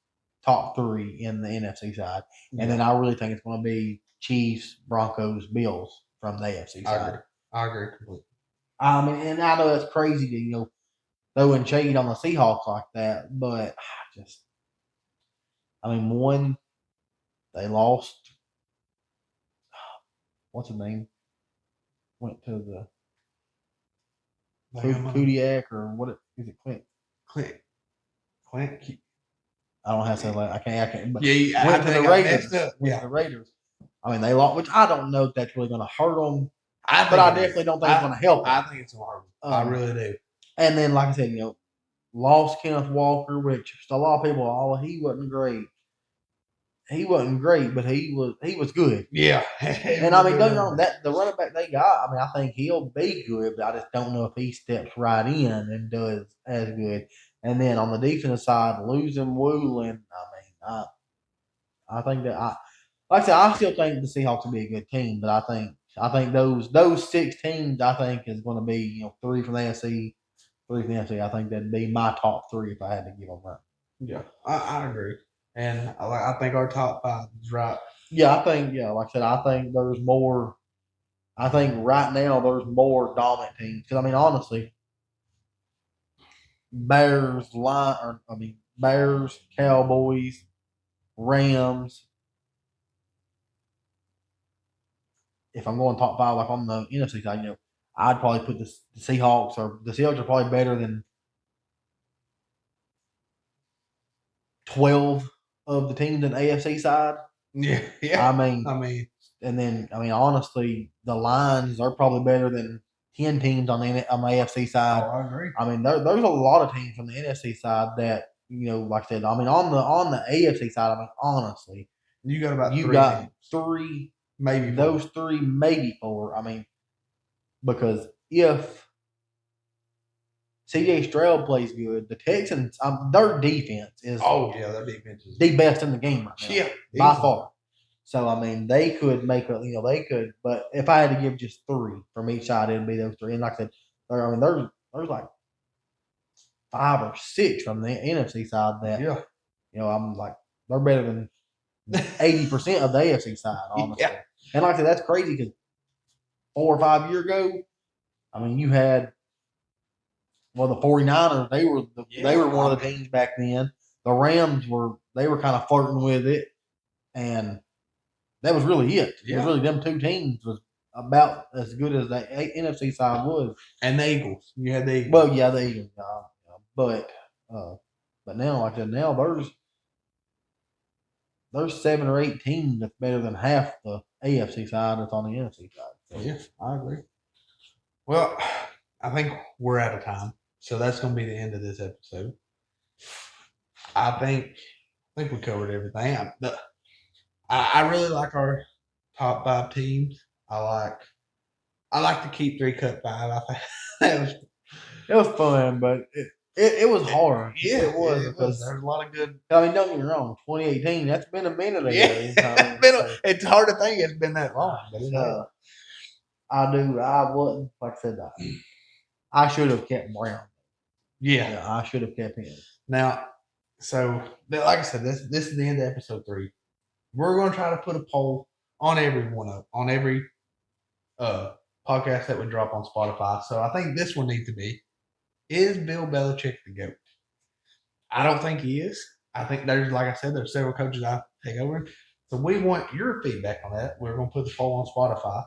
top 3 in the NFC side, and then I really think it's going to be Chiefs, Broncos, Bills from the AFC side. I agree completely. I mean, and I know that's crazy to throwing shade on the Seahawks like that, but one, they lost. What's his name? Went to the Kudiak or what is it? Clint. I don't have to say that. I can't. But went to the Raiders. The Raiders. I mean, they lost, which I don't know if that's really going to hurt them. But I definitely don't think it's going to help them. I think it's going to hurt them. I really do. And then, like I said, lost Kenneth Walker, which a lot of people, he wasn't great. He wasn't great, but he was good. Yeah. And I mean, don't know that the running back they got. I mean, I think he'll be good, but I just don't know if he steps right in and does as good. And then on the defensive side, losing Woolen, I think that like I said, I still think the Seahawks will be a good team, but I think those 6 teams I think is going to be 3 from the AFC, 3 from the NFC. I think that'd be my top 3 if I had to give them that. Yeah, I agree. And I think our top 5 is right. Yeah, like I said, I think there's more. I think right now there's more dominant teams. Because, I mean, honestly, Bears, Cowboys, Rams. If I'm going top 5, like on the NFC side, I'd probably put the Seahawks, or the Seahawks are probably better than 12 of the teams in the AFC side. Yeah. I mean, and then honestly, the Lions are probably better than 10 teams on the AFC side. Oh, I agree. I mean, there's a lot of teams from the NFC side that, like I said, I mean, on the AFC side, I mean, honestly, You got about you three got teams. three, Maybe those three, maybe four. I mean, because if CJ Stroud plays good, the Texans, their defense is their defense is the best in the game right now. Yeah, by easily. far. So I mean, they could make they could. But if I had to give just three from each side, it'd be those three. And like I said, I mean, there's like 5 or 6 from the NFC side that I'm like they're better than 80% of the AFC side, honestly. Yeah. And like I said, that's crazy because 4 or 5 years ago, I mean, you had the 49ers. They were one of the teams back then. The Rams were kind of flirting with it, and that was really it. It was really them two teams was about as good as the NFC side was. And the Eagles. You had the Eagles. Well, yeah, the Eagles. But now, like I said, now there's 7 or 8 teams that's better than half the AFC side that's on the NFC side. So. Yeah, I agree. Well, I think we're out of time. So that's going to be the end of this episode. I think we covered everything. I really like our top 5 teams. I like to keep 3 cut 5. I think it was fun, but it was hard. Yeah, it was because there's a lot of good. I mean, don't get me wrong. 2018, that's been a minute ago. Yeah, it's hard to think it's been that long. But I wouldn't, like I said, I should have kept Brown. Yeah, I should have kept him. Now, so like I said, this is the end of episode 3. We're going to try to put a poll on every podcast that we drop on Spotify. So I think this one needs to be: is Bill Belichick the GOAT? I don't think he is. I think like I said, there's several coaches I take over. So we want your feedback on that. We're going to put the poll on Spotify,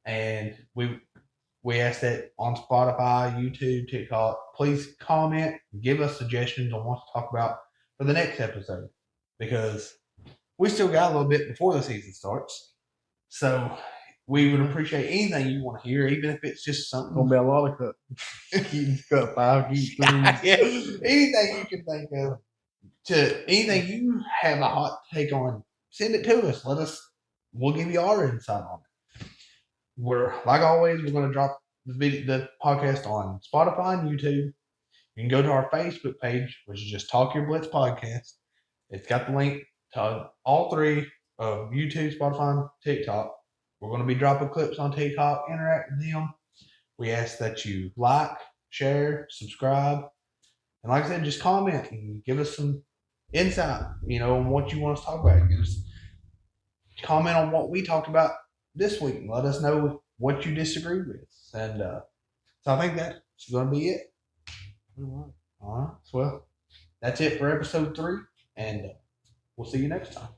and we ask that on Spotify, YouTube, TikTok. Please comment, give us suggestions on what to talk about for the next episode, because we still got a little bit before the season starts. So we would appreciate anything you want to hear, even if it's just something. Gonna be a lot of cut. Cut 5, keep 3. Anything you can think of. Anything you have a hot take on, send it to us. We'll give you our insight on it. Like always, we're going to drop the podcast on Spotify and YouTube. You can go to our Facebook page, which is just Talk Your Blitz Podcast. It's got the link to all 3 of YouTube, Spotify, and TikTok. We're going to be dropping clips on TikTok, interact with them. We ask that you like, share, subscribe, and like I said, just comment and give us some insight, on what you want us to talk about. Just comment on what we talked about this week and let us know what you disagree with. And so I think that's going to be it. All right. Well, that's it for episode 3, and we'll see you next time.